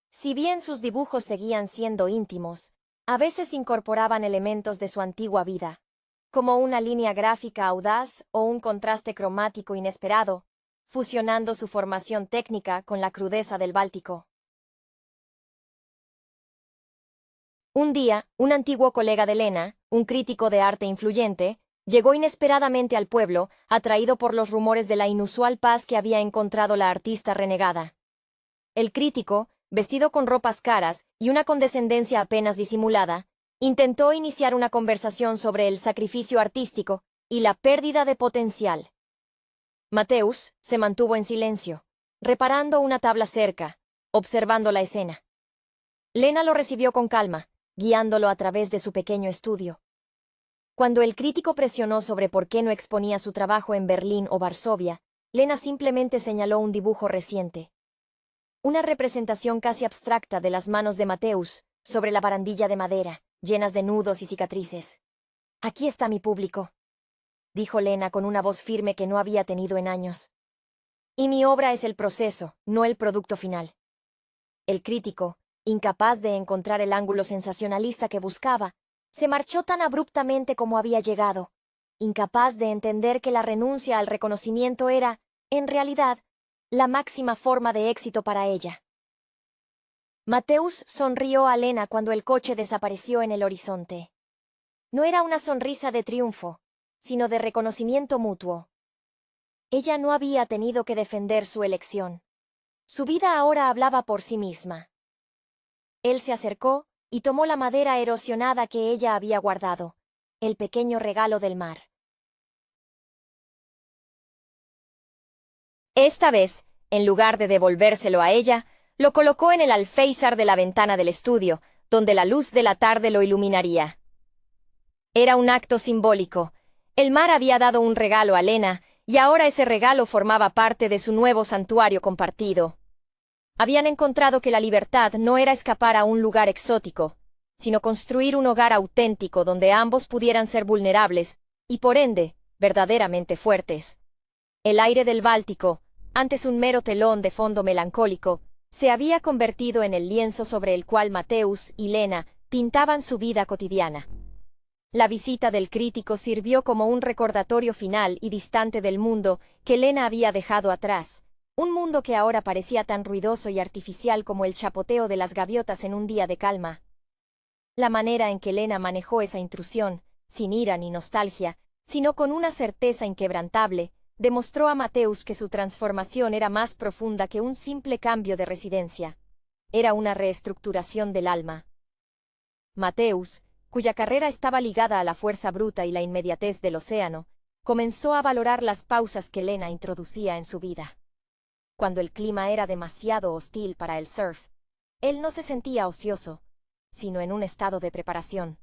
Si bien sus dibujos seguían siendo íntimos, a veces incorporaban elementos de su antigua vida, como una línea gráfica audaz o un contraste cromático inesperado, fusionando su formación técnica con la crudeza del Báltico. Un día, un antiguo colega de Lena, un crítico de arte influyente, llegó inesperadamente al pueblo, atraído por los rumores de la inusual paz que había encontrado la artista renegada. El crítico, vestido con ropas caras y una condescendencia apenas disimulada, intentó iniciar una conversación sobre el sacrificio artístico y la pérdida de potencial. Mateusz se mantuvo en silencio, reparando una tabla cerca, observando la escena. Lena lo recibió con calma, guiándolo a través de su pequeño estudio. Cuando el crítico presionó sobre por qué no exponía su trabajo en Berlín o Varsovia, Lena simplemente señaló un dibujo reciente. Una representación casi abstracta de las manos de Mateusz sobre la barandilla de madera, llenas de nudos y cicatrices. «Aquí está mi público», dijo Lena con una voz firme que no había tenido en años. «Y mi obra es el proceso, no el producto final». El crítico, incapaz de encontrar el ángulo sensacionalista que buscaba, se marchó tan abruptamente como había llegado, incapaz de entender que la renuncia al reconocimiento era, en realidad, la máxima forma de éxito para ella. Mateusz sonrió a Lena cuando el coche desapareció en el horizonte. No era una sonrisa de triunfo, sino de reconocimiento mutuo. Ella no había tenido que defender su elección. Su vida ahora hablaba por sí misma. Él se acercó y tomó la madera erosionada que ella había guardado, el pequeño regalo del mar. Esta vez, en lugar de devolvérselo a ella, lo colocó en el alféizar de la ventana del estudio, donde la luz de la tarde lo iluminaría. Era un acto simbólico. El mar había dado un regalo a Lena, y ahora ese regalo formaba parte de su nuevo santuario compartido. Habían encontrado que la libertad no era escapar a un lugar exótico, sino construir un hogar auténtico donde ambos pudieran ser vulnerables y, por ende, verdaderamente fuertes. El aire del Báltico, antes un mero telón de fondo melancólico, se había convertido en el lienzo sobre el cual Mateusz y Lena pintaban su vida cotidiana. La visita del crítico sirvió como un recordatorio final y distante del mundo que Lena había dejado atrás, un mundo que ahora parecía tan ruidoso y artificial como el chapoteo de las gaviotas en un día de calma. La manera en que Lena manejó esa intrusión, sin ira ni nostalgia, sino con una certeza inquebrantable, demostró a Mateusz que su transformación era más profunda que un simple cambio de residencia. Era una reestructuración del alma. Mateusz, cuya carrera estaba ligada a la fuerza bruta y la inmediatez del océano, comenzó a valorar las pausas que Lena introducía en su vida. Cuando el clima era demasiado hostil para el surf, él no se sentía ocioso, sino en un estado de preparación.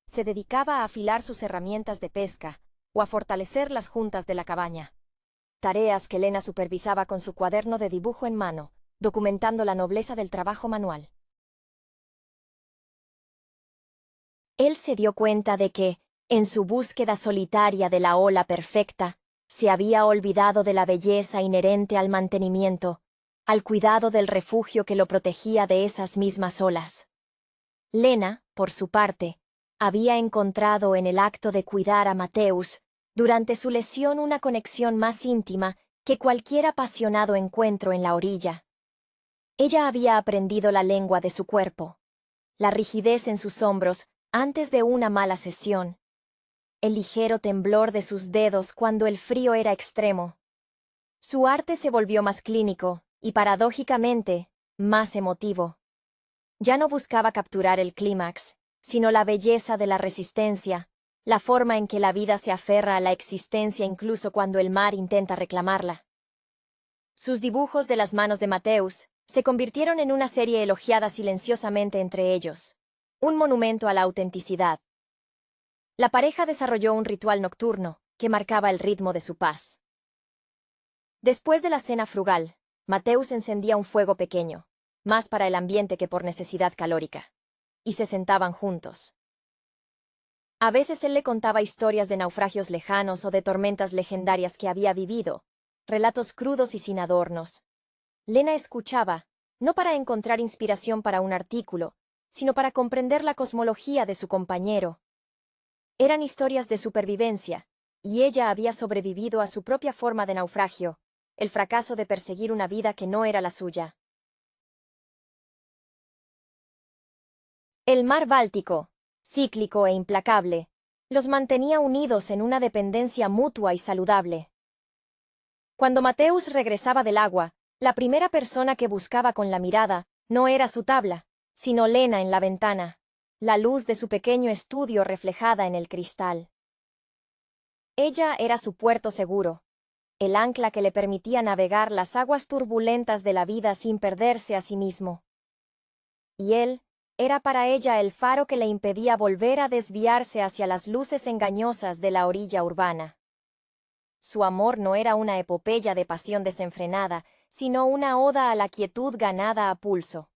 Se dedicaba a afilar sus herramientas de pesca o a fortalecer las juntas de la cabaña. Tareas que Lena supervisaba con su cuaderno de dibujo en mano, documentando la nobleza del trabajo manual. Él se dio cuenta de que, en su búsqueda solitaria de la ola perfecta, se había olvidado de la belleza inherente al mantenimiento, al cuidado del refugio que lo protegía de esas mismas olas. Lena, por su parte, había encontrado en el acto de cuidar a Mateusz durante su lesión una conexión más íntima que cualquier apasionado encuentro en la orilla. Ella había aprendido la lengua de su cuerpo, la rigidez en sus hombros antes de una mala sesión, el ligero temblor de sus dedos cuando el frío era extremo. Su arte se volvió más clínico y, paradójicamente, más emotivo. Ya no buscaba capturar el clímax, sino la belleza de la resistencia, la forma en que la vida se aferra a la existencia incluso cuando el mar intenta reclamarla. Sus dibujos de las manos de Matthäus se convirtieron en una serie elogiada silenciosamente entre ellos, un monumento a la autenticidad. La pareja desarrolló un ritual nocturno que marcaba el ritmo de su paz. Después de la cena frugal, Matthäus encendía un fuego pequeño, más para el ambiente que por necesidad calórica, y se sentaban juntos. A veces él le contaba historias de naufragios lejanos o de tormentas legendarias que había vivido, relatos crudos y sin adornos. Lena escuchaba, no para encontrar inspiración para un artículo, sino para comprender la cosmología de su compañero. Eran historias de supervivencia, y ella había sobrevivido a su propia forma de naufragio, el fracaso de perseguir una vida que no era la suya. El mar Báltico, cíclico e implacable, los mantenía unidos en una dependencia mutua y saludable. Cuando Matthäus regresaba del agua, la primera persona que buscaba con la mirada no era su tabla, sino Lena en la ventana, la luz de su pequeño estudio reflejada en el cristal. Ella era su puerto seguro, el ancla que le permitía navegar las aguas turbulentas de la vida sin perderse a sí mismo. Y él era para ella el faro que le impedía volver a desviarse hacia las luces engañosas de la orilla urbana. Su amor no era una epopeya de pasión desenfrenada, sino una oda a la quietud ganada a pulso,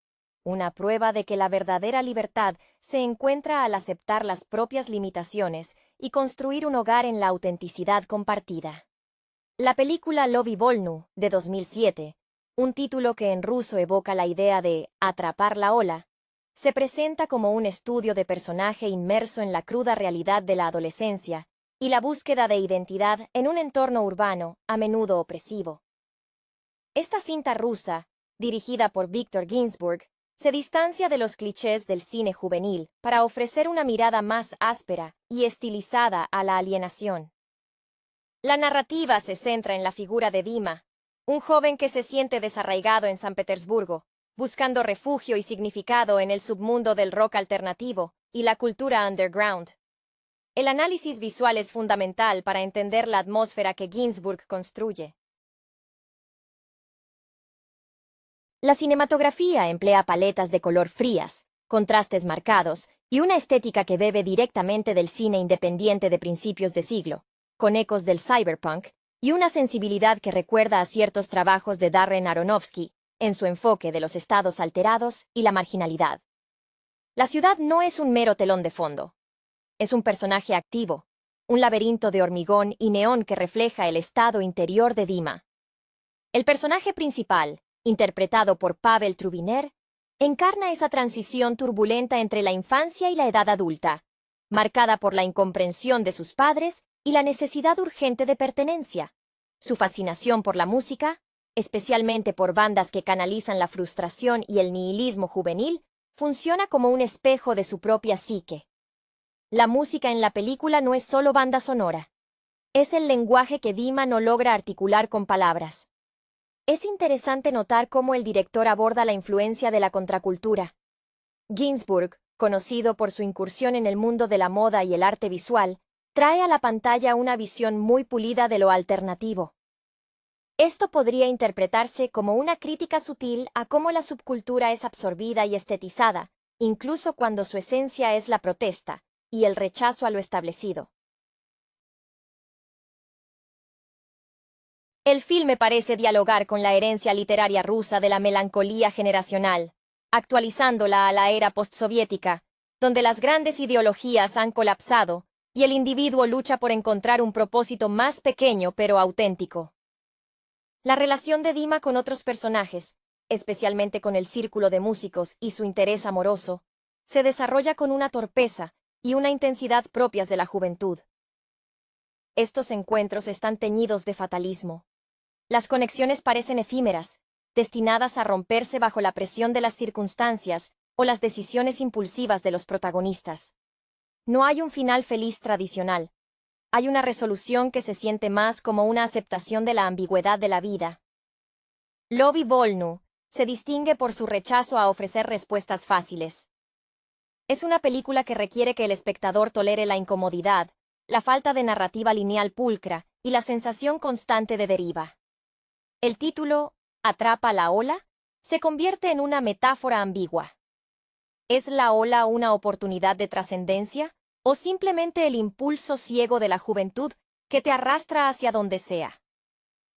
una prueba de que la verdadera libertad se encuentra al aceptar las propias limitaciones y construir un hogar en la autenticidad compartida. La película Lovi Volnu, de 2007, un título que en ruso evoca la idea de atrapar la ola, se presenta como un estudio de personaje inmerso en la cruda realidad de la adolescencia y la búsqueda de identidad en un entorno urbano, a menudo opresivo. Esta cinta rusa, dirigida por Víctor Ginsburg, se distancia de los clichés del cine juvenil para ofrecer una mirada más áspera y estilizada a la alienación. La narrativa se centra en la figura de Dima, un joven que se siente desarraigado en San Petersburgo, buscando refugio y significado en el submundo del rock alternativo y la cultura underground. El análisis visual es fundamental para entender la atmósfera que Ginsburg construye. La cinematografía emplea paletas de color frías, contrastes marcados y una estética que bebe directamente del cine independiente de principios de siglo, con ecos del cyberpunk y una sensibilidad que recuerda a ciertos trabajos de Darren Aronofsky en su enfoque de los estados alterados y la marginalidad. La ciudad no es un mero telón de fondo. Es un personaje activo, un laberinto de hormigón y neón que refleja el estado interior de Dima. El personaje principal, interpretado por Pavel Trubiner, encarna esa transición turbulenta entre la infancia y la edad adulta, marcada por la incomprensión de sus padres y la necesidad urgente de pertenencia. Su fascinación por la música, especialmente por bandas que canalizan la frustración y el nihilismo juvenil, funciona como un espejo de su propia psique. La música en la película no es solo banda sonora. Es el lenguaje que Dima no logra articular con palabras. Es interesante notar cómo el director aborda la influencia de la contracultura. Ginsburg, conocido por su incursión en el mundo de la moda y el arte visual, trae a la pantalla una visión muy pulida de lo alternativo. Esto podría interpretarse como una crítica sutil a cómo la subcultura es absorbida y estetizada, incluso cuando su esencia es la protesta y el rechazo a lo establecido. El filme parece dialogar con la herencia literaria rusa de la melancolía generacional, actualizándola a la era postsoviética, donde las grandes ideologías han colapsado y el individuo lucha por encontrar un propósito más pequeño pero auténtico. La relación de Dima con otros personajes, especialmente con el círculo de músicos y su interés amoroso, se desarrolla con una torpeza y una intensidad propias de la juventud. estos encuentros están teñidos de fatalismo. Las conexiones parecen efímeras, destinadas a romperse bajo la presión de las circunstancias o las decisiones impulsivas de los protagonistas. No hay un final feliz tradicional. Hay una resolución que se siente más como una aceptación de la ambigüedad de la vida. Love y Volnu se distingue por su rechazo a ofrecer respuestas fáciles. Es una película que requiere que el espectador tolere la incomodidad, la falta de narrativa lineal pulcra y la sensación constante de deriva. El título, Atrapa la ola, se convierte en una metáfora ambigua. ¿Es la ola una oportunidad de trascendencia o simplemente el impulso ciego de la juventud que te arrastra hacia donde sea?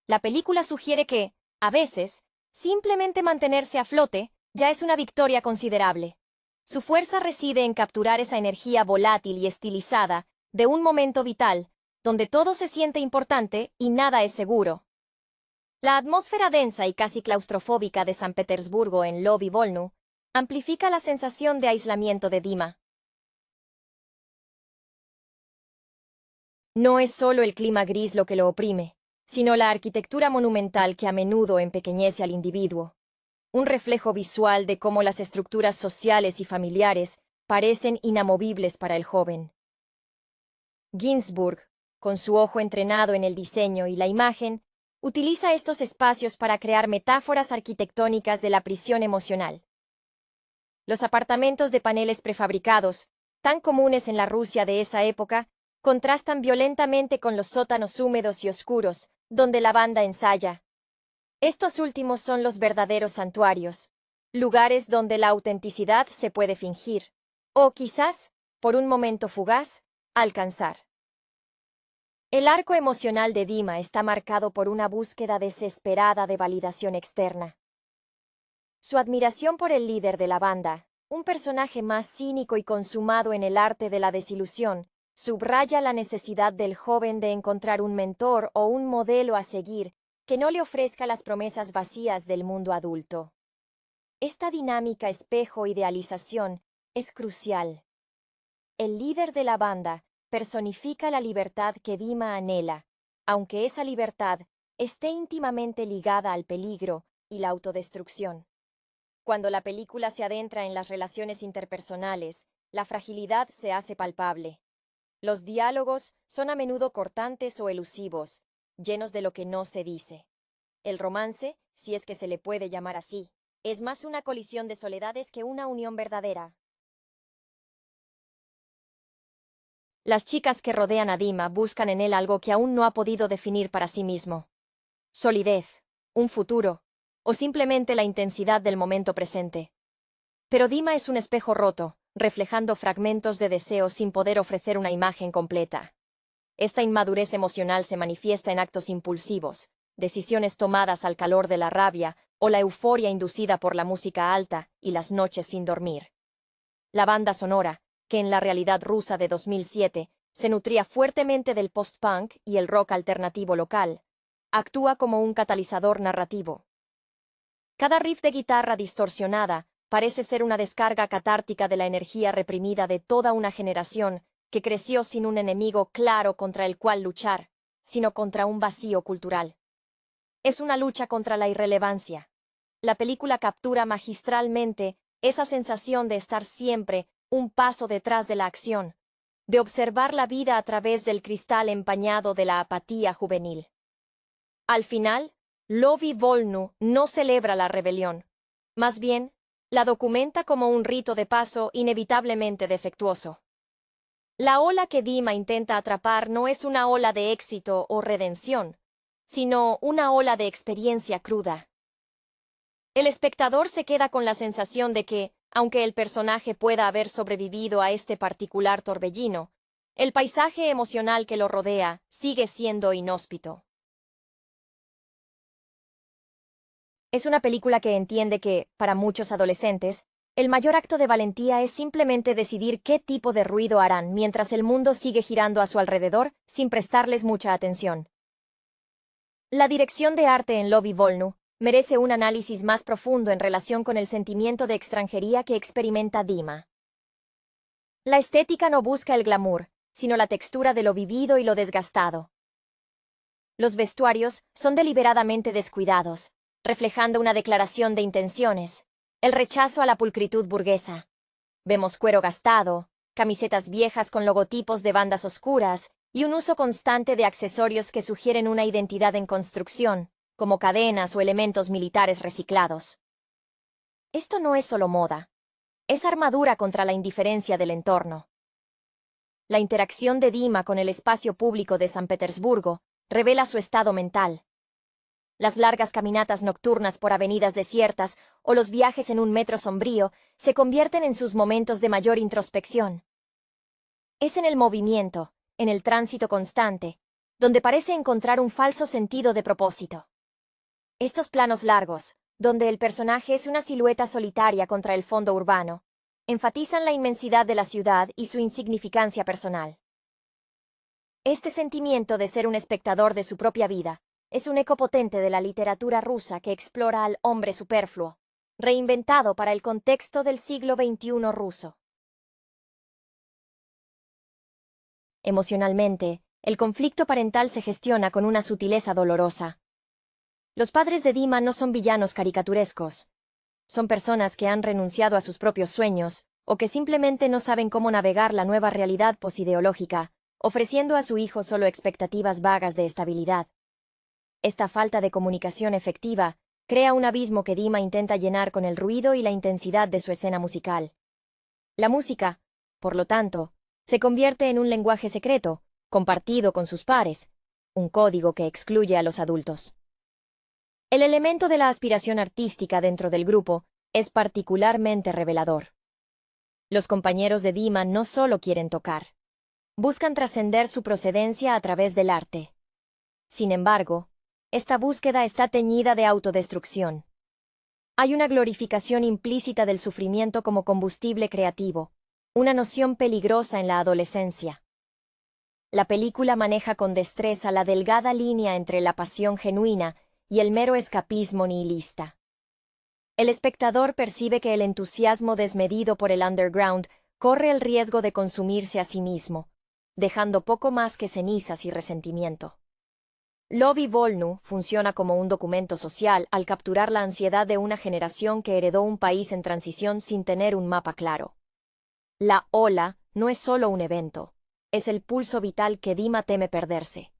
La película sugiere que, a veces, simplemente mantenerse a flote ya es una victoria considerable. Su fuerza reside en capturar esa energía volátil y estilizada de un momento vital, donde todo se siente importante y nada es seguro. La atmósfera densa y casi claustrofóbica de San Petersburgo en Love y Volnu amplifica la sensación de aislamiento de Dima. No es solo el clima gris lo que lo oprime, sino la arquitectura monumental que a menudo empequeñece al individuo. Un reflejo visual de cómo las estructuras sociales y familiares parecen inamovibles para el joven. Ginsburg, con su ojo entrenado en el diseño y la imagen, utiliza estos espacios para crear metáforas arquitectónicas de la prisión emocional. Los apartamentos de paneles prefabricados, tan comunes en la Rusia de esa época, contrastan violentamente con los sótanos húmedos y oscuros, donde la banda ensaya. Estos últimos son los verdaderos santuarios, lugares donde la autenticidad se puede fingir, o quizás, por un momento fugaz, alcanzar. El arco emocional de Dima está marcado por una búsqueda desesperada de validación externa. Su admiración por el líder de la banda, un personaje más cínico y consumado en el arte de la desilusión, subraya la necesidad del joven de encontrar un mentor o un modelo a seguir que no le ofrezca las promesas vacías del mundo adulto. Esta dinámica espejo-idealización es crucial. El líder de la banda personifica la libertad que Dima anhela, aunque esa libertad esté íntimamente ligada al peligro y la autodestrucción. Cuando la película se adentra en las relaciones interpersonales, la fragilidad se hace palpable. Los diálogos son a menudo cortantes o elusivos, llenos de lo que no se dice. El romance, si es que se le puede llamar así, es más una colisión de soledades que una unión verdadera. Las chicas que rodean a Dima buscan en él algo que aún no ha podido definir para sí mismo. Solidez, un futuro, o simplemente la intensidad del momento presente. Pero Dima es un espejo roto, reflejando fragmentos de deseo sin poder ofrecer una imagen completa. Esta inmadurez emocional se manifiesta en actos impulsivos, decisiones tomadas al calor de la rabia o la euforia inducida por la música alta y las noches sin dormir. La banda sonora, que en la realidad rusa de 2007 se nutría fuertemente del post-punk y el rock alternativo local, actúa como un catalizador narrativo. Cada riff de guitarra distorsionada parece ser una descarga catártica de la energía reprimida de toda una generación que creció sin un enemigo claro contra el cual luchar, sino contra un vacío cultural. Es una lucha contra la irrelevancia. La película captura magistralmente esa sensación de estar siempre un paso detrás de la acción, de observar la vida a través del cristal empañado de la apatía juvenil. Al final, Love y Volnu no celebra la rebelión. Más bien, la documenta como un rito de paso inevitablemente defectuoso. La ola que Dima intenta atrapar no es una ola de éxito o redención, sino una ola de experiencia cruda. El espectador se queda con la sensación de que, aunque el personaje pueda haber sobrevivido a este particular torbellino, el paisaje emocional que lo rodea sigue siendo inhóspito. Es una película que entiende que, para muchos adolescentes, el mayor acto de valentía es simplemente decidir qué tipo de ruido harán mientras el mundo sigue girando a su alrededor sin prestarles mucha atención. La dirección de arte en Love y Volnu merece un análisis más profundo en relación con el sentimiento de extranjería que experimenta Dima. La estética no busca el glamour, sino la textura de lo vivido y lo desgastado. Los vestuarios son deliberadamente descuidados, reflejando una declaración de intenciones, el rechazo a la pulcritud burguesa. Vemos cuero gastado, camisetas viejas con logotipos de bandas oscuras y un uso constante de accesorios que sugieren una identidad en construcción, como cadenas o elementos militares reciclados. Esto no es solo moda, es armadura contra la indiferencia del entorno. La interacción de Dima con el espacio público de San Petersburgo revela su estado mental. Las largas caminatas nocturnas por avenidas desiertas o los viajes en un metro sombrío se convierten en sus momentos de mayor introspección. Es en el movimiento, en el tránsito constante, donde parece encontrar un falso sentido de propósito. Estos planos largos, donde el personaje es una silueta solitaria contra el fondo urbano, enfatizan la inmensidad de la ciudad y su insignificancia personal. Este sentimiento de ser un espectador de su propia vida es un eco potente de la literatura rusa que explora al hombre superfluo, reinventado para el contexto del siglo XXI ruso. Emocionalmente, el conflicto parental se gestiona con una sutileza dolorosa. Los padres de Dima no son villanos caricaturescos. Son personas que han renunciado a sus propios sueños o que simplemente no saben cómo navegar la nueva realidad posideológica, ofreciendo a su hijo solo expectativas vagas de estabilidad. Esta falta de comunicación efectiva crea un abismo que Dima intenta llenar con el ruido y la intensidad de su escena musical. La música, por lo tanto, se convierte en un lenguaje secreto, compartido con sus pares, un código que excluye a los adultos. El elemento de la aspiración artística dentro del grupo es particularmente revelador. Los compañeros de Dima no solo quieren tocar, buscan trascender su procedencia a través del arte. Sin embargo, esta búsqueda está teñida de autodestrucción. Hay una glorificación implícita del sufrimiento como combustible creativo, una noción peligrosa en la adolescencia. La película maneja con destreza la delgada línea entre la pasión genuina y el mero escapismo nihilista. El espectador percibe que el entusiasmo desmedido por el underground corre el riesgo de consumirse a sí mismo, dejando poco más que cenizas y resentimiento. Lobby Volnu funciona como un documento social al capturar la ansiedad de una generación que heredó un país en transición sin tener un mapa claro. La ola no es solo un evento, es el pulso vital que Dima teme perderse.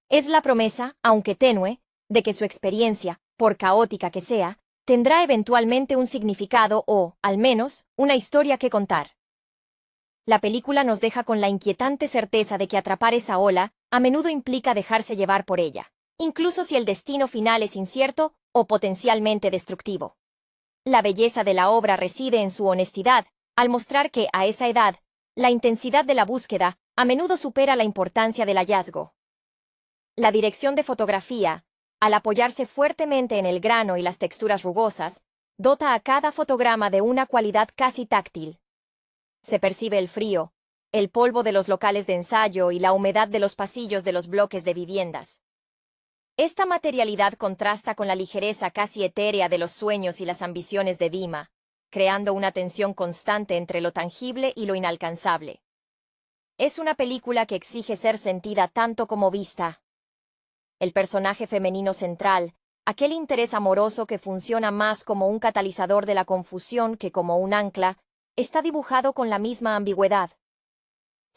Es la promesa, aunque tenue, de que su experiencia, por caótica que sea, tendrá eventualmente un significado o, al menos, una historia que contar. La película nos deja con la inquietante certeza de que atrapar esa ola a menudo implica dejarse llevar por ella, incluso si el destino final es incierto o potencialmente destructivo. La belleza de la obra reside en su honestidad, al mostrar que, a esa edad, la intensidad de la búsqueda a menudo supera la importancia del hallazgo. La dirección de fotografía, al apoyarse fuertemente en el grano y las texturas rugosas, dota a cada fotograma de una cualidad casi táctil. Se percibe el frío, el polvo de los locales de ensayo y la humedad de los pasillos de los bloques de viviendas. Esta materialidad contrasta con la ligereza casi etérea de los sueños y las ambiciones de Dima, creando una tensión constante entre lo tangible y lo inalcanzable. Es una película que exige ser sentida tanto como vista. El personaje femenino central, aquel interés amoroso que funciona más como un catalizador de la confusión que como un ancla, está dibujado con la misma ambigüedad.